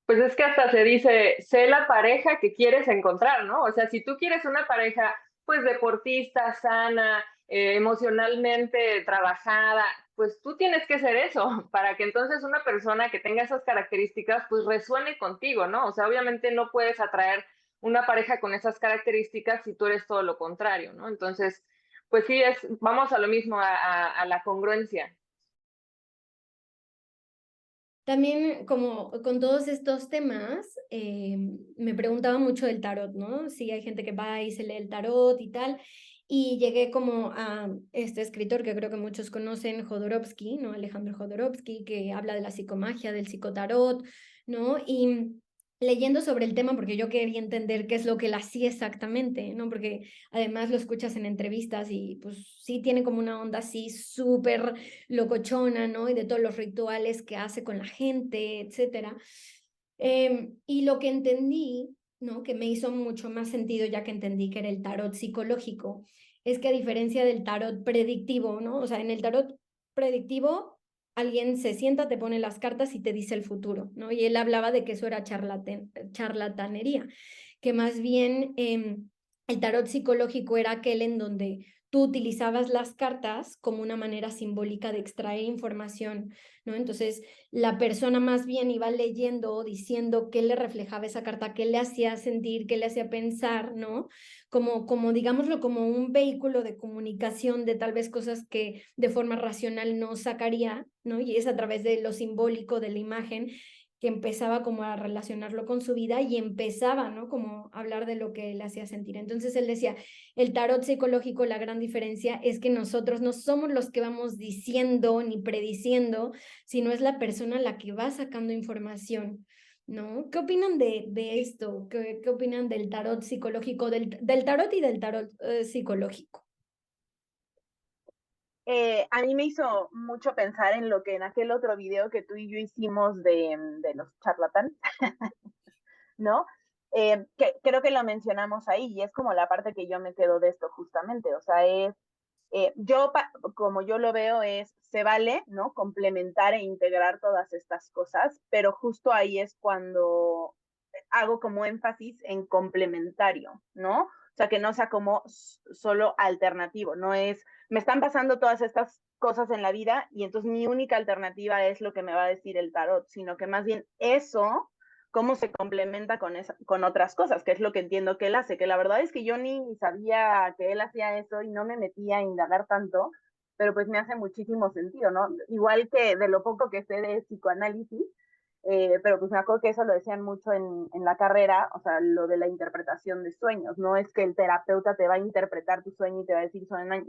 Pues es que hasta se dice, sé la pareja que quieres encontrar, ¿no? O sea, si tú quieres una pareja, pues deportista, sana, emocionalmente trabajada, pues tú tienes que ser eso, para que entonces una persona que tenga esas características, pues resuene contigo, ¿no? O sea, obviamente no puedes atraer una pareja con esas características si tú eres todo lo contrario, ¿no? Entonces, pues sí, vamos a lo mismo, a la congruencia. También como con todos estos temas, me preguntaba mucho del tarot, ¿no? Si hay gente que va y se lee el tarot y tal, y llegué como a este escritor que creo que muchos conocen, Jodorowsky, ¿no? Alejandro Jodorowsky, que habla de la psicomagia, del psicotarot, ¿no? Y leyendo sobre el tema, porque yo quería entender qué es lo que él hacía exactamente, ¿no? Porque además lo escuchas en entrevistas y pues sí tiene como una onda así súper locochona, ¿no? Y de todos los rituales que hace con la gente, etcétera. Y lo que entendí, ¿no? Que me hizo mucho más sentido ya que entendí que era el tarot psicológico, es que a diferencia del tarot predictivo, ¿no? O sea, en el tarot predictivo alguien se sienta, te pone las cartas y te dice el futuro, ¿no? Y él hablaba de que eso era charlatanería, que más bien el tarot psicológico era aquel en donde tú utilizabas las cartas como una manera simbólica de extraer información, ¿no? Entonces, la persona más bien iba leyendo, diciendo qué le reflejaba esa carta, qué le hacía sentir, qué le hacía pensar, ¿no? Como digámoslo, como un vehículo de comunicación de tal vez cosas que de forma racional no sacaría, ¿no? Y es a través de lo simbólico, de la imagen, que empezaba como a relacionarlo con su vida y empezaba, ¿no? Como a hablar de lo que le hacía sentir. Entonces él decía, el tarot psicológico, la gran diferencia es que nosotros no somos los que vamos diciendo ni prediciendo, sino es la persona la que va sacando información, ¿no? ¿Qué opinan de esto? ¿Qué opinan del tarot psicológico, del tarot y del tarot psicológico? A mí me hizo mucho pensar en lo que en aquel otro video que tú y yo hicimos de los charlatanes, ¿no? Que creo que lo mencionamos ahí y es como la parte que yo me quedo de esto justamente, o sea, como yo lo veo se vale, ¿no? Complementar e integrar todas estas cosas, pero justo ahí es cuando hago como énfasis en complementario, ¿no? O sea, que no sea como solo alternativo, no es, me están pasando todas estas cosas en la vida y entonces mi única alternativa es lo que me va a decir el tarot, sino que más bien eso, cómo se complementa con otras cosas, que es lo que entiendo que él hace, que la verdad es que yo ni sabía que él hacía eso y no me metía a indagar tanto, pero pues me hace muchísimo sentido, ¿no? Igual que de lo poco que sé de psicoanálisis, pero pues me acuerdo que eso lo decían mucho en la carrera, o sea, lo de la interpretación de sueños. No es que el terapeuta te va a interpretar tu sueño y te va a decir,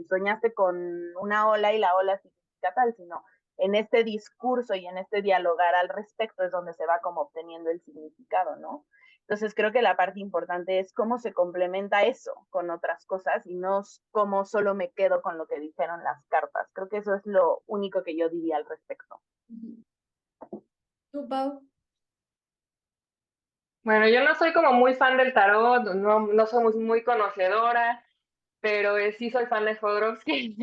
soñaste con una ola y la ola significa tal, sino en este discurso y en este dialogar al respecto es donde se va como obteniendo el significado, ¿no? Entonces creo que la parte importante es cómo se complementa eso con otras cosas y no cómo solo me quedo con lo que dijeron las cartas. Creo que eso es lo único que yo diría al respecto. ¿Tú, Pau? Bueno, yo no soy como muy fan del tarot, no soy muy conocedora, pero sí soy fan de Jodorowsky.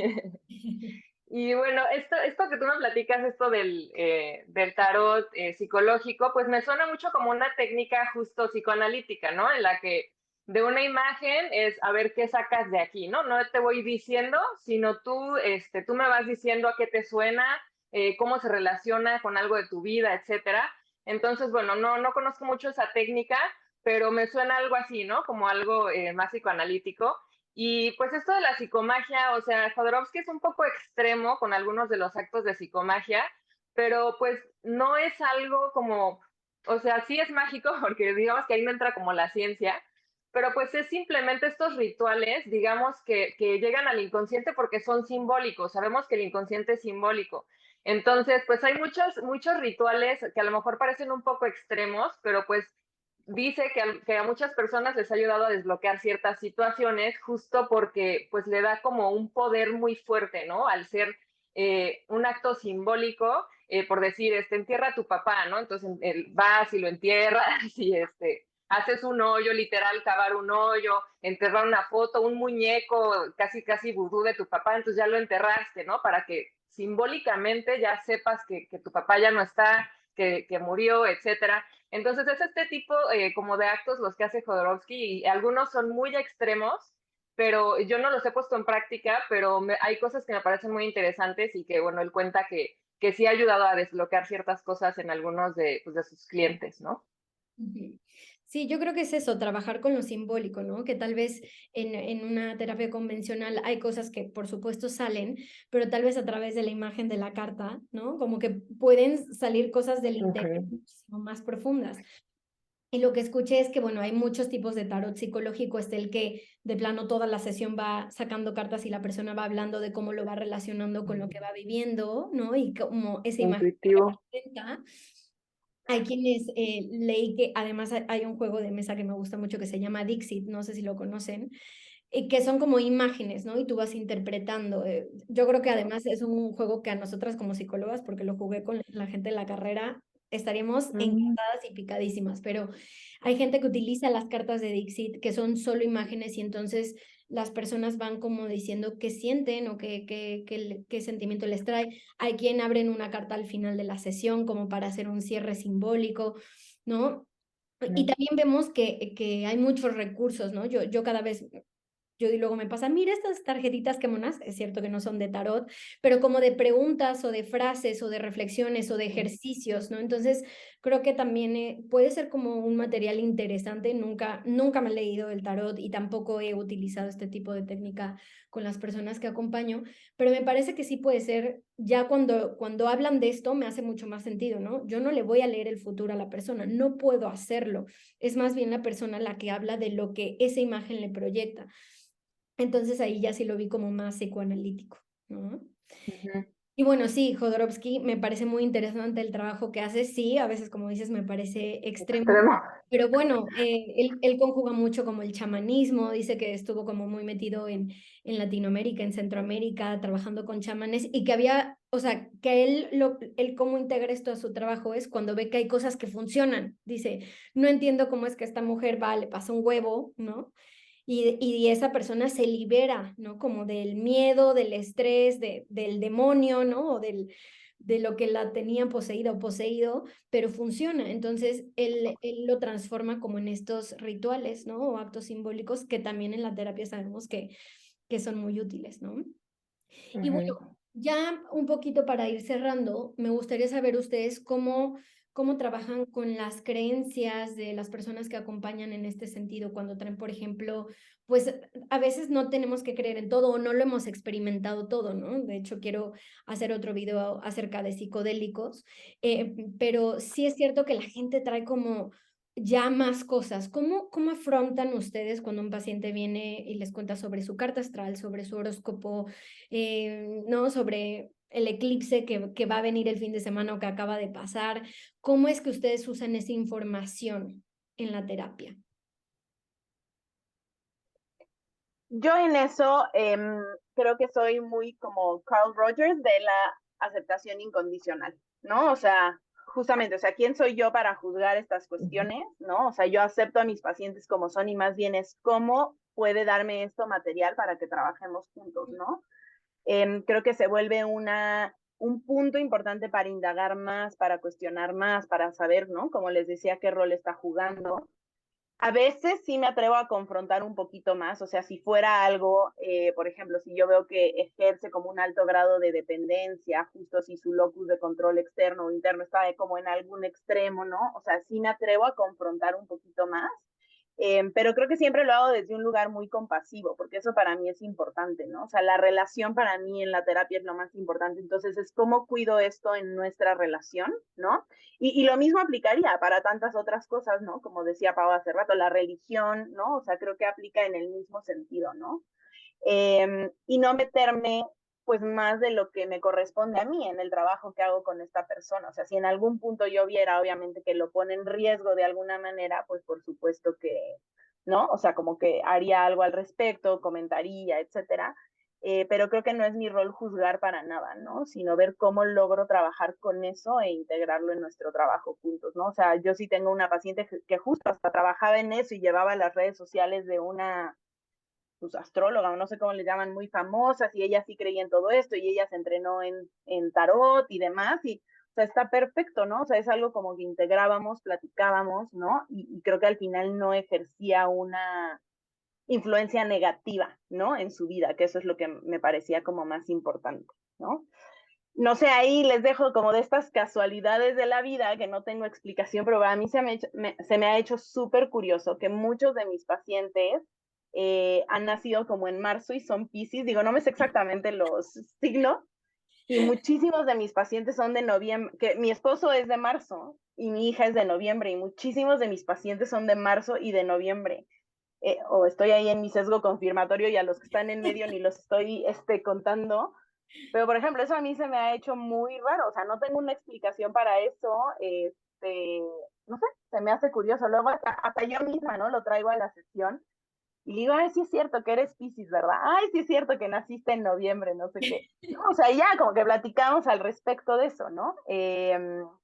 Y bueno, esto que tú me platicas, esto del tarot psicológico, pues me suena mucho como una técnica justo psicoanalítica, ¿no? En la que de una imagen es a ver qué sacas de aquí, ¿no? No te voy diciendo, sino tú me vas diciendo a qué te suena, cómo se relaciona con algo de tu vida, etcétera. Entonces, bueno, no conozco mucho esa técnica, pero me suena algo así, ¿no? Como algo más psicoanalítico. Y pues esto de la psicomagia, o sea, Jodorowsky es un poco extremo con algunos de los actos de psicomagia, pero pues no es algo como, o sea, sí es mágico, porque digamos que ahí no entra como la ciencia, pero pues es simplemente estos rituales, digamos, que llegan al inconsciente porque son simbólicos, sabemos que el inconsciente es simbólico. Entonces, pues hay muchos rituales que a lo mejor parecen un poco extremos, pero pues dice que a muchas personas les ha ayudado a desbloquear ciertas situaciones justo porque pues le da como un poder muy fuerte, ¿no? Al ser un acto simbólico, por decir, entierra a tu papá, ¿no? Entonces vas y lo entierras y haces un hoyo, literal, cavar un hoyo, enterrar una foto, un muñeco casi vudú de tu papá, entonces ya lo enterraste, ¿no? Para que simbólicamente ya sepas que tu papá ya no está, que murió, etcétera. Entonces es este tipo como de actos los que hace Jodorowsky y algunos son muy extremos, pero yo no los he puesto en práctica, pero hay cosas que me parecen muy interesantes y que, bueno, él cuenta que sí ha ayudado a desbloquear ciertas cosas en algunos de sus clientes, ¿no? Sí, yo creo que es eso, trabajar con lo simbólico, ¿no? Que tal vez en una terapia convencional hay cosas que por supuesto salen, pero tal vez a través de la imagen de la carta, ¿no? Como que pueden salir cosas del interior muchísimo más profundas. Y lo que escuché es que, bueno, hay muchos tipos de tarot psicológico. Está el que de plano toda la sesión va sacando cartas y la persona va hablando de cómo lo va relacionando con lo que va viviendo, ¿no? Y cómo esa imagen Intuitivo. representa. Hay quienes leí que además hay un juego de mesa que me gusta mucho que se llama Dixit, no sé si lo conocen, que son como imágenes, ¿no? Y tú vas interpretando. Yo creo que además es un juego que a nosotras como psicólogas, porque lo jugué con la gente de la carrera, estaríamos encantadas y picadísimas, pero hay gente que utiliza las cartas de Dixit, que son solo imágenes y entonces las personas van como diciendo qué sienten o qué sentimiento les trae. Hay quien abren una carta al final de la sesión como para hacer un cierre simbólico, ¿no? Y también vemos que hay muchos recursos, ¿no? Yo cada vez y luego me pasa, mira estas tarjetitas que monas, es cierto que no son de tarot, pero como de preguntas o de frases o de reflexiones o de ejercicios, ¿no? Entonces, creo que también puede ser como un material interesante. Nunca me he leído el tarot y tampoco he utilizado este tipo de técnica con las personas que acompaño, pero me parece que sí puede ser, ya cuando hablan de esto, me hace mucho más sentido, ¿no? Yo no le voy a leer el futuro a la persona, no puedo hacerlo. Es más bien la persona la que habla de lo que esa imagen le proyecta. Entonces ahí ya sí lo vi como más psicoanalítico, ¿no? Y bueno, sí, Jodorowsky me parece muy interesante el trabajo que hace. Sí, a veces, como dices, me parece extremo. Extremo. Pero bueno, él conjuga mucho como el chamanismo, dice que estuvo como muy metido en Latinoamérica, en Centroamérica, trabajando con chamanes y que había, o sea, que él cómo integra esto a su trabajo es cuando ve que hay cosas que funcionan. Dice, no entiendo cómo es que esta mujer va, le pasa un huevo, ¿no? Y esa persona se libera, ¿no? Como del miedo, del estrés, del demonio, ¿no? O de lo que la tenía poseída o poseído, pero funciona. Entonces, él lo transforma como en estos rituales, ¿no? O actos simbólicos que también en la terapia sabemos que son muy útiles, ¿no? Y bueno, ya un poquito para ir cerrando, me gustaría saber ustedes cómo trabajan con las creencias de las personas que acompañan en este sentido, cuando traen, por ejemplo, pues a veces no tenemos que creer en todo o no lo hemos experimentado todo, ¿no? De hecho, quiero hacer otro video acerca de psicodélicos, pero sí es cierto que la gente trae como ya más cosas. ¿Cómo afrontan ustedes cuando un paciente viene y les cuenta sobre su carta astral, sobre su horóscopo? ¿No? Sobre el eclipse que va a venir el fin de semana o que acaba de pasar. ¿Cómo es que ustedes usan esa información en la terapia? Yo en eso creo que soy muy como Carl Rogers de la aceptación incondicional, ¿no? O sea, justamente, o sea, ¿quién soy yo para juzgar estas cuestiones, ¿no? O sea, yo acepto a mis pacientes como son y más bien es cómo puede darme esto material para que trabajemos juntos, ¿no? Creo que se vuelve un punto importante para indagar más, para cuestionar más, para saber, ¿no? Como les decía, qué rol está jugando. A veces sí me atrevo a confrontar un poquito más, o sea, si fuera algo, por ejemplo, si yo veo que ejerce como un alto grado de dependencia, justo si su locus de control externo o interno está como en algún extremo, ¿no? O sea, sí me atrevo a confrontar un poquito más, pero creo que siempre lo hago desde un lugar muy compasivo, porque eso para mí es importante, ¿no? O sea, la relación para mí en la terapia es lo más importante, entonces es cómo cuido esto en nuestra relación, ¿no? Y lo mismo aplicaría para tantas otras cosas, ¿no? Como decía Pau hace rato, la religión, ¿no? O sea, creo que aplica en el mismo sentido, ¿no? Y no meterme pues más de lo que me corresponde a mí en el trabajo que hago con esta persona. O sea, si en algún punto yo viera, obviamente, que lo pone en riesgo de alguna manera, pues por supuesto que, ¿no? O sea, como que haría algo al respecto, comentaría, etcétera. Pero creo que no es mi rol juzgar para nada, ¿no? Sino ver cómo logro trabajar con eso e integrarlo en nuestro trabajo juntos, ¿no? O sea, yo sí tengo una paciente que justo hasta trabajaba en eso y llevaba las redes sociales de una pues, astróloga, o no sé cómo le llaman, muy famosas, y ella sí creía en todo esto, y ella se entrenó en tarot y demás, y o sea, está perfecto, ¿no? O sea, es algo como que integrábamos, platicábamos, ¿no? Y creo que al final no ejercía una influencia negativa, ¿no? En su vida, que eso es lo que me parecía como más importante, ¿no? No sé, ahí les dejo como de estas casualidades de la vida que no tengo explicación, pero a mí se me ha hecho súper curioso que muchos de mis pacientes han nacido como en marzo y son Piscis. Digo, no me sé exactamente los signos, y muchísimos de mis pacientes son de noviembre, que mi esposo es de marzo y mi hija es de noviembre, y muchísimos de mis pacientes son de marzo y de noviembre. O estoy ahí en mi sesgo confirmatorio y a los que están en medio ni los estoy contando, pero, por ejemplo, eso a mí se me ha hecho muy raro, o sea, no tengo una explicación para eso, no sé, se me hace curioso. Luego hasta yo misma, ¿no? Lo traigo a la sesión y le digo, ay, sí es cierto que eres Piscis, ¿verdad? Ay, sí es cierto que naciste en noviembre, no sé qué. No, o sea, ya como que platicamos al respecto de eso, ¿no?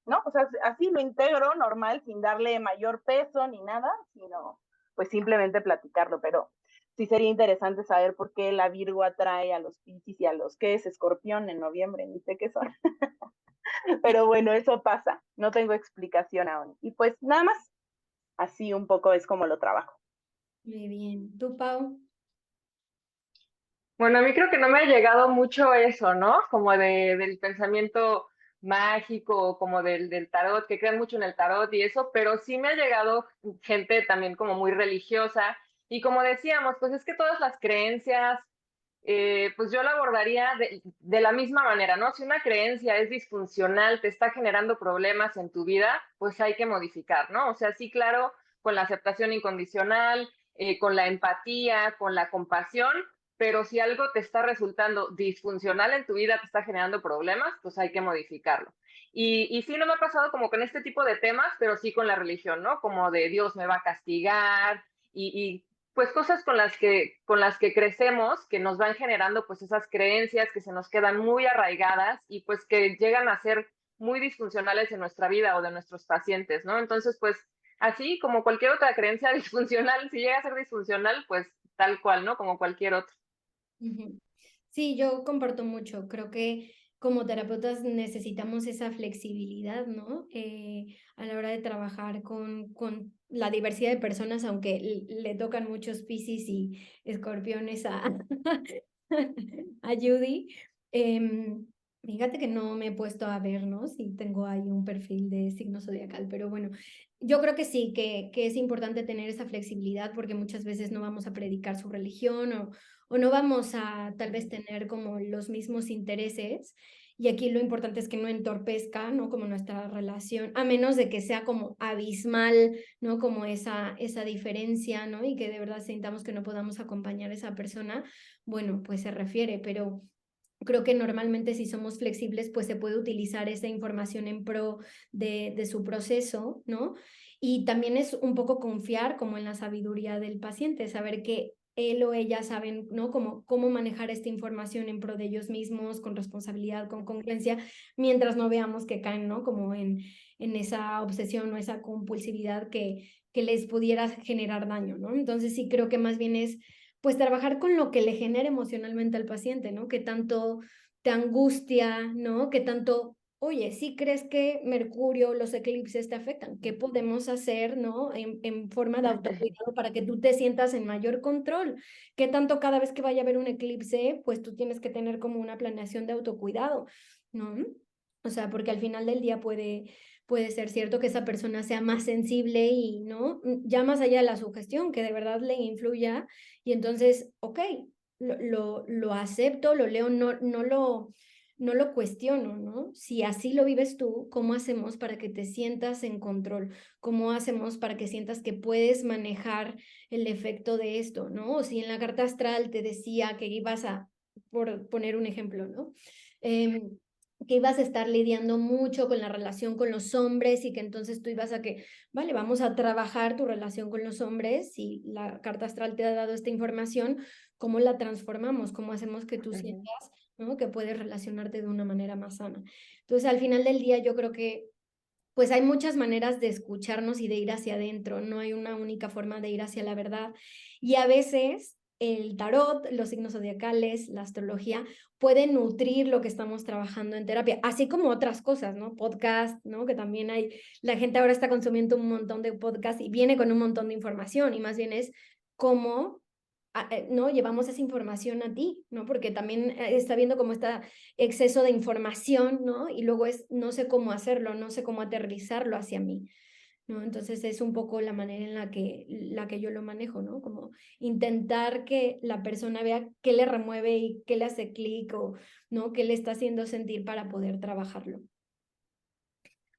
No, o sea, así lo integro normal, sin darle mayor peso ni nada, sino pues simplemente platicarlo, pero sí sería interesante saber por qué la Virgo atrae a los Piscis y a los que es Escorpión en noviembre, ni sé qué son. Pero bueno, eso pasa, no tengo explicación aún. Y pues nada más, así un poco es como lo trabajo. Muy bien. ¿Tú, Pau? Bueno, a mí creo que no me ha llegado mucho eso, ¿no? Como del pensamiento mágico, como del tarot, que creen mucho en el tarot y eso, pero sí me ha llegado gente también como muy religiosa. Y como decíamos, pues es que todas las creencias, pues yo la abordaría de la misma manera, ¿no? Si una creencia es disfuncional, te está generando problemas en tu vida, pues hay que modificar, ¿no? O sea, sí, claro, con la aceptación incondicional, con la empatía, con la compasión, pero si algo te está resultando disfuncional en tu vida, te está generando problemas, pues hay que modificarlo. Y sí, no me ha pasado como con este tipo de temas, pero sí con la religión, ¿no? Como de Dios me va a castigar y pues cosas con las que crecemos, que nos van generando pues esas creencias que se nos quedan muy arraigadas y pues que llegan a ser muy disfuncionales en nuestra vida o de nuestros pacientes, ¿no? Entonces, pues así como cualquier otra creencia disfuncional, si llega a ser disfuncional, pues tal cual, ¿no? Como cualquier otra. Ujú. Sí, yo comparto mucho. Creo que como terapeutas necesitamos esa flexibilidad, ¿no? A la hora de trabajar con la diversidad de personas, aunque le tocan muchos Piscis y Escorpiones a Judy. Fíjate que no me he puesto a ver, ¿no? Si tengo ahí un perfil de signo zodiacal, pero bueno, yo creo que sí, que es importante tener esa flexibilidad porque muchas veces no vamos a predicar su religión o no vamos a tal vez tener como los mismos intereses. Y aquí lo importante es que no entorpezca, ¿no? Como nuestra relación, a menos de que sea como abismal, ¿no? Como esa diferencia, ¿no? Y que de verdad sintamos que no podamos acompañar a esa persona, bueno, pues se refiere, pero creo que normalmente si somos flexibles, pues se puede utilizar esa información en pro de su proceso, ¿no? Y también es un poco confiar como en la sabiduría del paciente, saber que él o ella saben, ¿no? Cómo manejar esta información en pro de ellos mismos, con responsabilidad, con congruencia, mientras no veamos que caen, ¿no? Como en esa obsesión o esa compulsividad que les pudiera generar daño, ¿no? Entonces sí creo que más bien es pues trabajar con lo que le genera emocionalmente al paciente, ¿no? Que tanto te angustia, ¿no? Que tanto, oye, si crees que Mercurio, los eclipses te afectan, ¿qué podemos hacer, ¿no? En forma de autocuidado para que tú te sientas en mayor control. ¿Qué tanto cada vez que vaya a haber un eclipse, pues tú tienes que tener como una planeación de autocuidado, ¿no? O sea, porque al final del día puede ser cierto que esa persona sea más sensible y, ¿no? Ya más allá de la sugestión, que de verdad le influya y entonces, ok, lo acepto, lo leo, no lo cuestiono, ¿no? Si así lo vives tú, ¿cómo hacemos para que te sientas en control? ¿Cómo hacemos para que sientas que puedes manejar el efecto de esto, ¿no? O si en la carta astral te decía que ibas a, por poner un ejemplo, ¿no? Que ibas a estar lidiando mucho con la relación con los hombres y que entonces tú ibas a que, vale, vamos a trabajar tu relación con los hombres y la carta astral te ha dado esta información, ¿cómo la transformamos? ¿Cómo hacemos que tú sientas, ¿no? Que puedes relacionarte de una manera más sana? Entonces, al final del día, yo creo que pues hay muchas maneras de escucharnos y de ir hacia adentro, no hay una única forma de ir hacia la verdad. Y a veces el tarot, los signos zodiacales, la astrología, pueden nutrir lo que estamos trabajando en terapia, así como otras cosas, ¿no? Podcast, ¿no? Que también hay, la gente ahora está consumiendo un montón de podcast y viene con un montón de información y más bien es cómo ¿no? Llevamos esa información a ti, ¿no? Porque también está viendo como este exceso de información, ¿no? Y luego es, no sé cómo hacerlo, no sé cómo aterrizarlo hacia mí, ¿no? Entonces es un poco la manera en la que yo lo manejo, ¿no? Como intentar que la persona vea qué le remueve y qué le hace clic o, ¿no? Qué le está haciendo sentir para poder trabajarlo.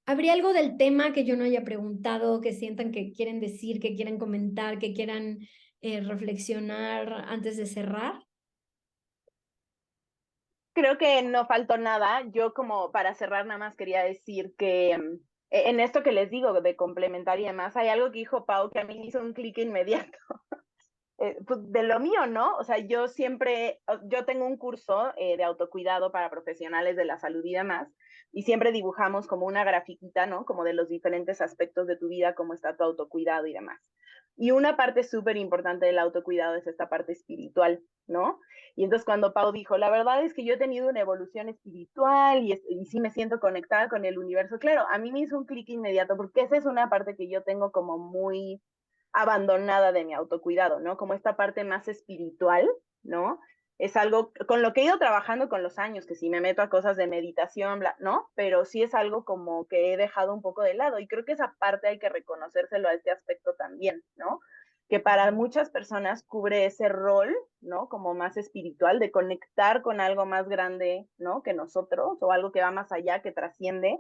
¿Habría algo del tema que yo no haya preguntado, que sientan que quieren decir, que quieran comentar, que quieran reflexionar antes de cerrar? Creo que no faltó nada. Yo como para cerrar nada más quería decir que en esto que les digo de complementar y demás, hay algo que dijo Pau que a mí me hizo un clic inmediato. Pues de lo mío, ¿no? O sea, yo tengo un curso de autocuidado para profesionales de la salud y demás, y siempre dibujamos como una grafiquita, ¿no? Como de los diferentes aspectos de tu vida, cómo está tu autocuidado y demás. Y una parte súper importante del autocuidado es esta parte espiritual, ¿no? Y entonces cuando Pau dijo, la verdad es que yo he tenido una evolución espiritual y sí me siento conectada con el universo, claro, a mí me hizo un clic inmediato, porque esa es una parte que yo tengo como muy abandonada de mi autocuidado, ¿no? Como esta parte más espiritual, ¿no? Es algo con lo que he ido trabajando con los años, que si me meto a cosas de meditación, bla, ¿no? Pero sí es algo como que he dejado un poco de lado y creo que esa parte hay que reconocérselo a este aspecto también, ¿no? Que para muchas personas cubre ese rol, ¿no? Como más espiritual, de conectar con algo más grande, ¿no? Que nosotros, o algo que va más allá, que trasciende,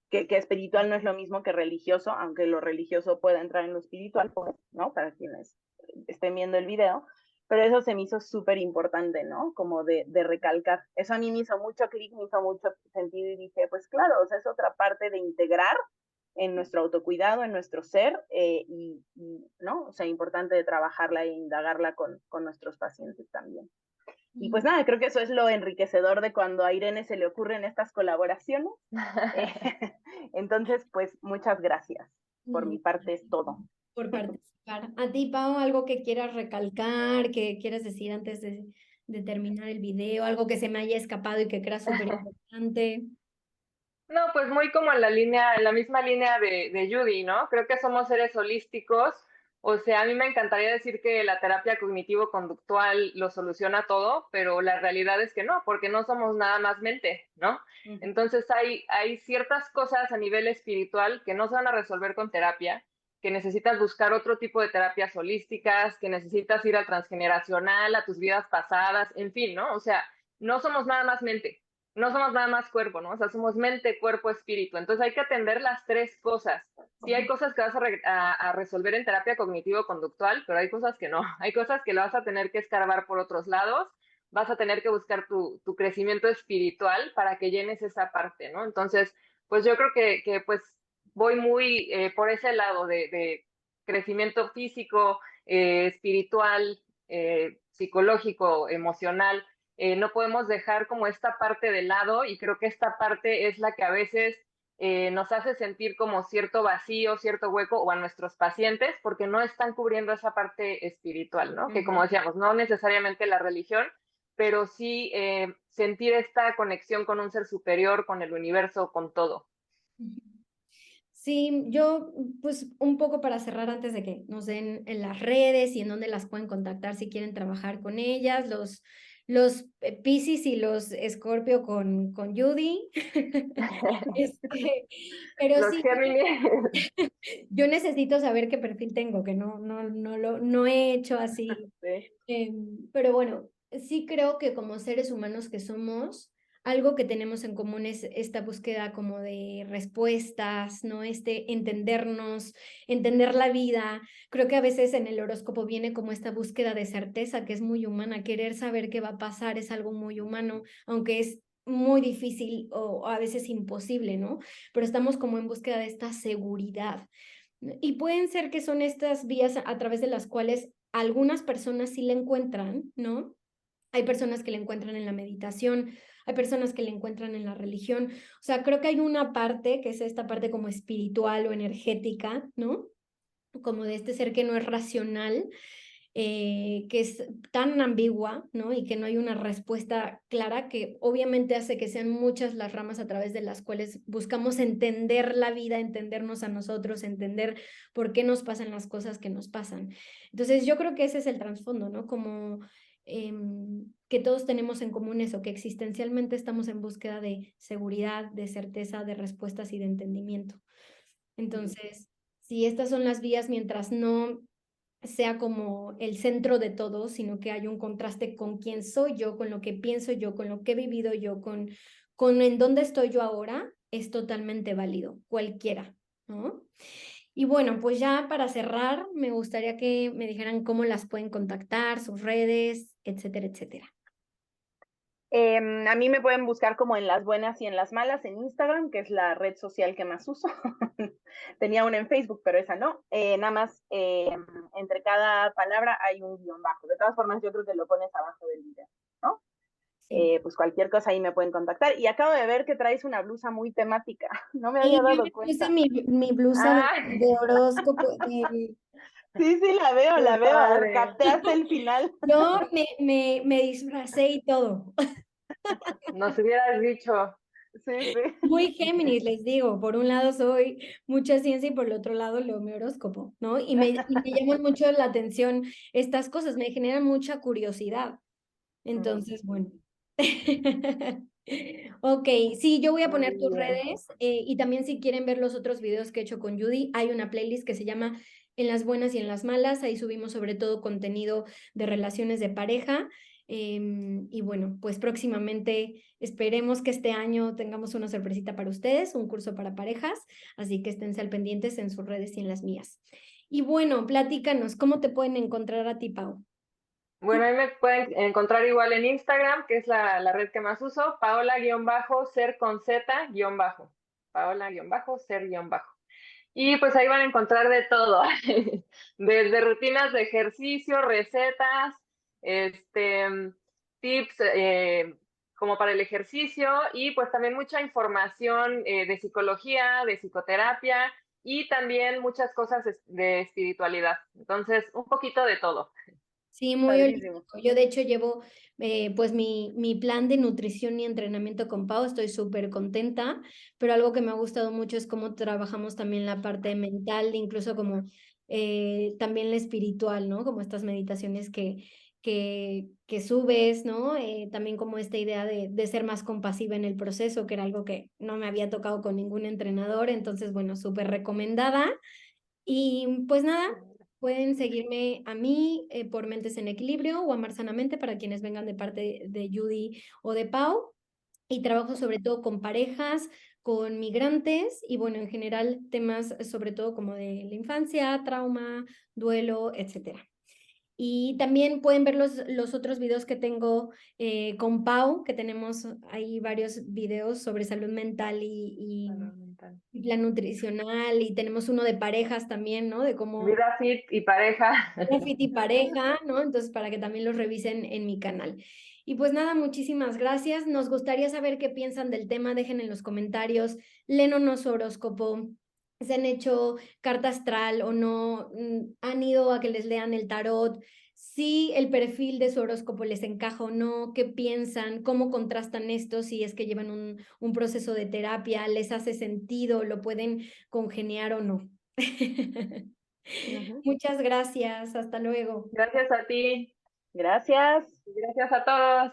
que espiritual no es lo mismo que religioso, aunque lo religioso pueda entrar en lo espiritual, pues, ¿no? Para quienes estén viendo el video. pero eso se me hizo súper importante, ¿no? Como de recalcar. Eso a mí me hizo mucho clic, me hizo mucho sentido y dije, pues claro, o sea, es otra parte de integrar en nuestro autocuidado, en nuestro ser, ¿no? O sea, importante de trabajarla e indagarla con nuestros pacientes también. Y pues nada, creo que eso es lo enriquecedor de cuando a Irene se le ocurren estas colaboraciones. Entonces, pues muchas gracias. Por mi parte es todo. Por participar. A ti, Pau, algo que quieras recalcar, que quieras decir antes de terminar el video, algo que se me haya escapado y que creas súper importante. No, pues muy como en la misma línea de Judy, ¿no? Creo que somos seres holísticos. O sea, a mí me encantaría decir que la terapia cognitivo-conductual lo soluciona todo, pero la realidad es que no, porque no somos nada más mente, ¿no? Entonces hay ciertas cosas a nivel espiritual que no se van a resolver con terapia, que necesitas buscar otro tipo de terapias holísticas, que necesitas ir al transgeneracional, a tus vidas pasadas, en fin, ¿no? O sea, no somos nada más mente, no somos nada más cuerpo, ¿no? O sea, somos mente, cuerpo, espíritu. Entonces hay que atender las tres cosas. Sí hay cosas que vas a resolver en terapia cognitivo-conductual, pero hay cosas que no. Hay cosas que lo vas a tener que escarbar por otros lados, vas a tener que buscar tu crecimiento espiritual para que llenes esa parte, ¿no? Entonces, pues yo creo que pues voy muy por ese lado de crecimiento físico, espiritual, psicológico, emocional. No podemos dejar como esta parte de lado y creo que esta parte es la que a veces nos hace sentir como cierto vacío, cierto hueco o a nuestros pacientes porque no están cubriendo esa parte espiritual, ¿no? Que como decíamos, no necesariamente la religión, pero sí sentir esta conexión con un ser superior, con el universo, con todo. Sí, yo pues un poco para cerrar antes de que nos den en las redes y en dónde las pueden contactar si quieren trabajar con ellas, los Piscis y los Escorpio con Judy. Pero Los sí, Géminis. yo necesito saber qué perfil tengo, que no he hecho así. Sí. Pero bueno, sí creo que como seres humanos que somos, algo que tenemos en común es esta búsqueda como de respuestas, ¿no? Este entendernos, entender la vida. Creo que a veces en el horóscopo viene como esta búsqueda de certeza que es muy humana. Querer saber qué va a pasar es algo muy humano, aunque es muy difícil o a veces imposible, ¿no? Pero estamos como en búsqueda de esta seguridad. Y pueden ser que son estas vías a través de las cuales algunas personas sí la encuentran, ¿no? Hay personas que la encuentran en la meditación, hay personas que la encuentran en la religión. O sea, creo que hay una parte que es esta parte como espiritual o energética, ¿no? Como de este ser que no es racional, que es tan ambigua, ¿no? Y que no hay una respuesta clara, que obviamente hace que sean muchas las ramas a través de las cuales buscamos entender la vida, entendernos a nosotros, entender por qué nos pasan las cosas que nos pasan. Entonces yo creo que ese es el trasfondo, ¿no? Como que todos tenemos en común eso, que existencialmente estamos en búsqueda de seguridad, de certeza, de respuestas y de entendimiento. Entonces, si estas son las vías, mientras no sea como el centro de todo, sino que hay un contraste con quién soy yo, con lo que pienso yo, con lo que he vivido yo, con en dónde estoy yo ahora, es totalmente válido, cualquiera, ¿no? Y bueno, pues ya para cerrar, me gustaría que me dijeran cómo las pueden contactar, sus redes, etcétera, etcétera. A mí me pueden buscar como en las buenas y en las malas en Instagram, que es la red social que más uso. Tenía una en Facebook, pero esa no. Nada más, entre cada palabra hay un guión bajo. De todas formas, yo creo que lo pones abajo del video, ¿no? Sí. Pues cualquier cosa ahí me pueden contactar. Y acabo de ver que traes una blusa muy temática. No me Y había yo dado me puse cuenta. mi blusa Ah, de horóscopo, Sí, sí, qué la veo. padre. Arcateaste el final. yo me disfracé y todo. Nos hubieras dicho. Sí, sí. Muy Géminis, les digo, por un lado soy mucha ciencia y por el otro lado leo mi horóscopo, ¿no? Y me llaman mucho la atención estas cosas, me generan mucha curiosidad. Entonces, bueno. Ok, sí, yo voy a Muy poner tus bien. redes y también si quieren ver los otros videos que he hecho con Judy, hay una playlist que se llama En las buenas y en las malas, ahí subimos sobre todo contenido de relaciones de pareja. Y bueno, pues próximamente esperemos que este año tengamos una sorpresita para ustedes, un curso para parejas, así que esténse al pendientes en sus redes y en las mías. Y bueno, platícanos, ¿cómo te pueden encontrar a ti, Pau? Bueno, ahí me pueden encontrar igual en Instagram, que es la red que más uso, Paola-ser con Z-bajo. Paola-ser-bajo. Y pues ahí van a encontrar de todo, desde rutinas de ejercicio, recetas, tips como para el ejercicio y pues también mucha información de psicología, de psicoterapia y también muchas cosas de espiritualidad. Entonces, un poquito de todo. Sí, muy Padrísimo. holístico. Yo de hecho llevo pues mi plan de nutrición y entrenamiento con Pau, estoy súper contenta, pero algo que me ha gustado mucho es cómo trabajamos también la parte mental, incluso como también la espiritual, ¿no? Como estas meditaciones que subes, ¿no? También como esta idea de ser más compasiva en el proceso, que era algo que no me había tocado con ningún entrenador, entonces, bueno, súper recomendada. Y pues nada, pueden seguirme a mí por Mentes en Equilibrio o Amar Sanamente para quienes vengan de parte de Judy o de Pau. Y trabajo sobre todo con parejas, con migrantes y bueno, en general temas sobre todo como de la infancia, trauma, duelo, etcétera. Y también pueden ver los otros videos que tengo con Pau, que tenemos ahí varios videos sobre salud mental y plan nutricional, y tenemos uno de parejas también, ¿no? De cómo Vida fit y pareja. fit y pareja, ¿no? Entonces, para que también los revisen en mi canal. Y pues nada, muchísimas gracias. Nos gustaría saber qué piensan del tema. Dejen en los comentarios. ¿Leen o no su horóscopo? ¿Se han hecho carta astral o no? ¿Han ido a que les lean el tarot? Si el perfil de su horóscopo les encaja o no, qué piensan, cómo contrastan esto, si es que llevan un proceso de terapia, les hace sentido, lo pueden congeniar o no. Muchas gracias, hasta luego. Gracias a ti. Gracias. Gracias a todos.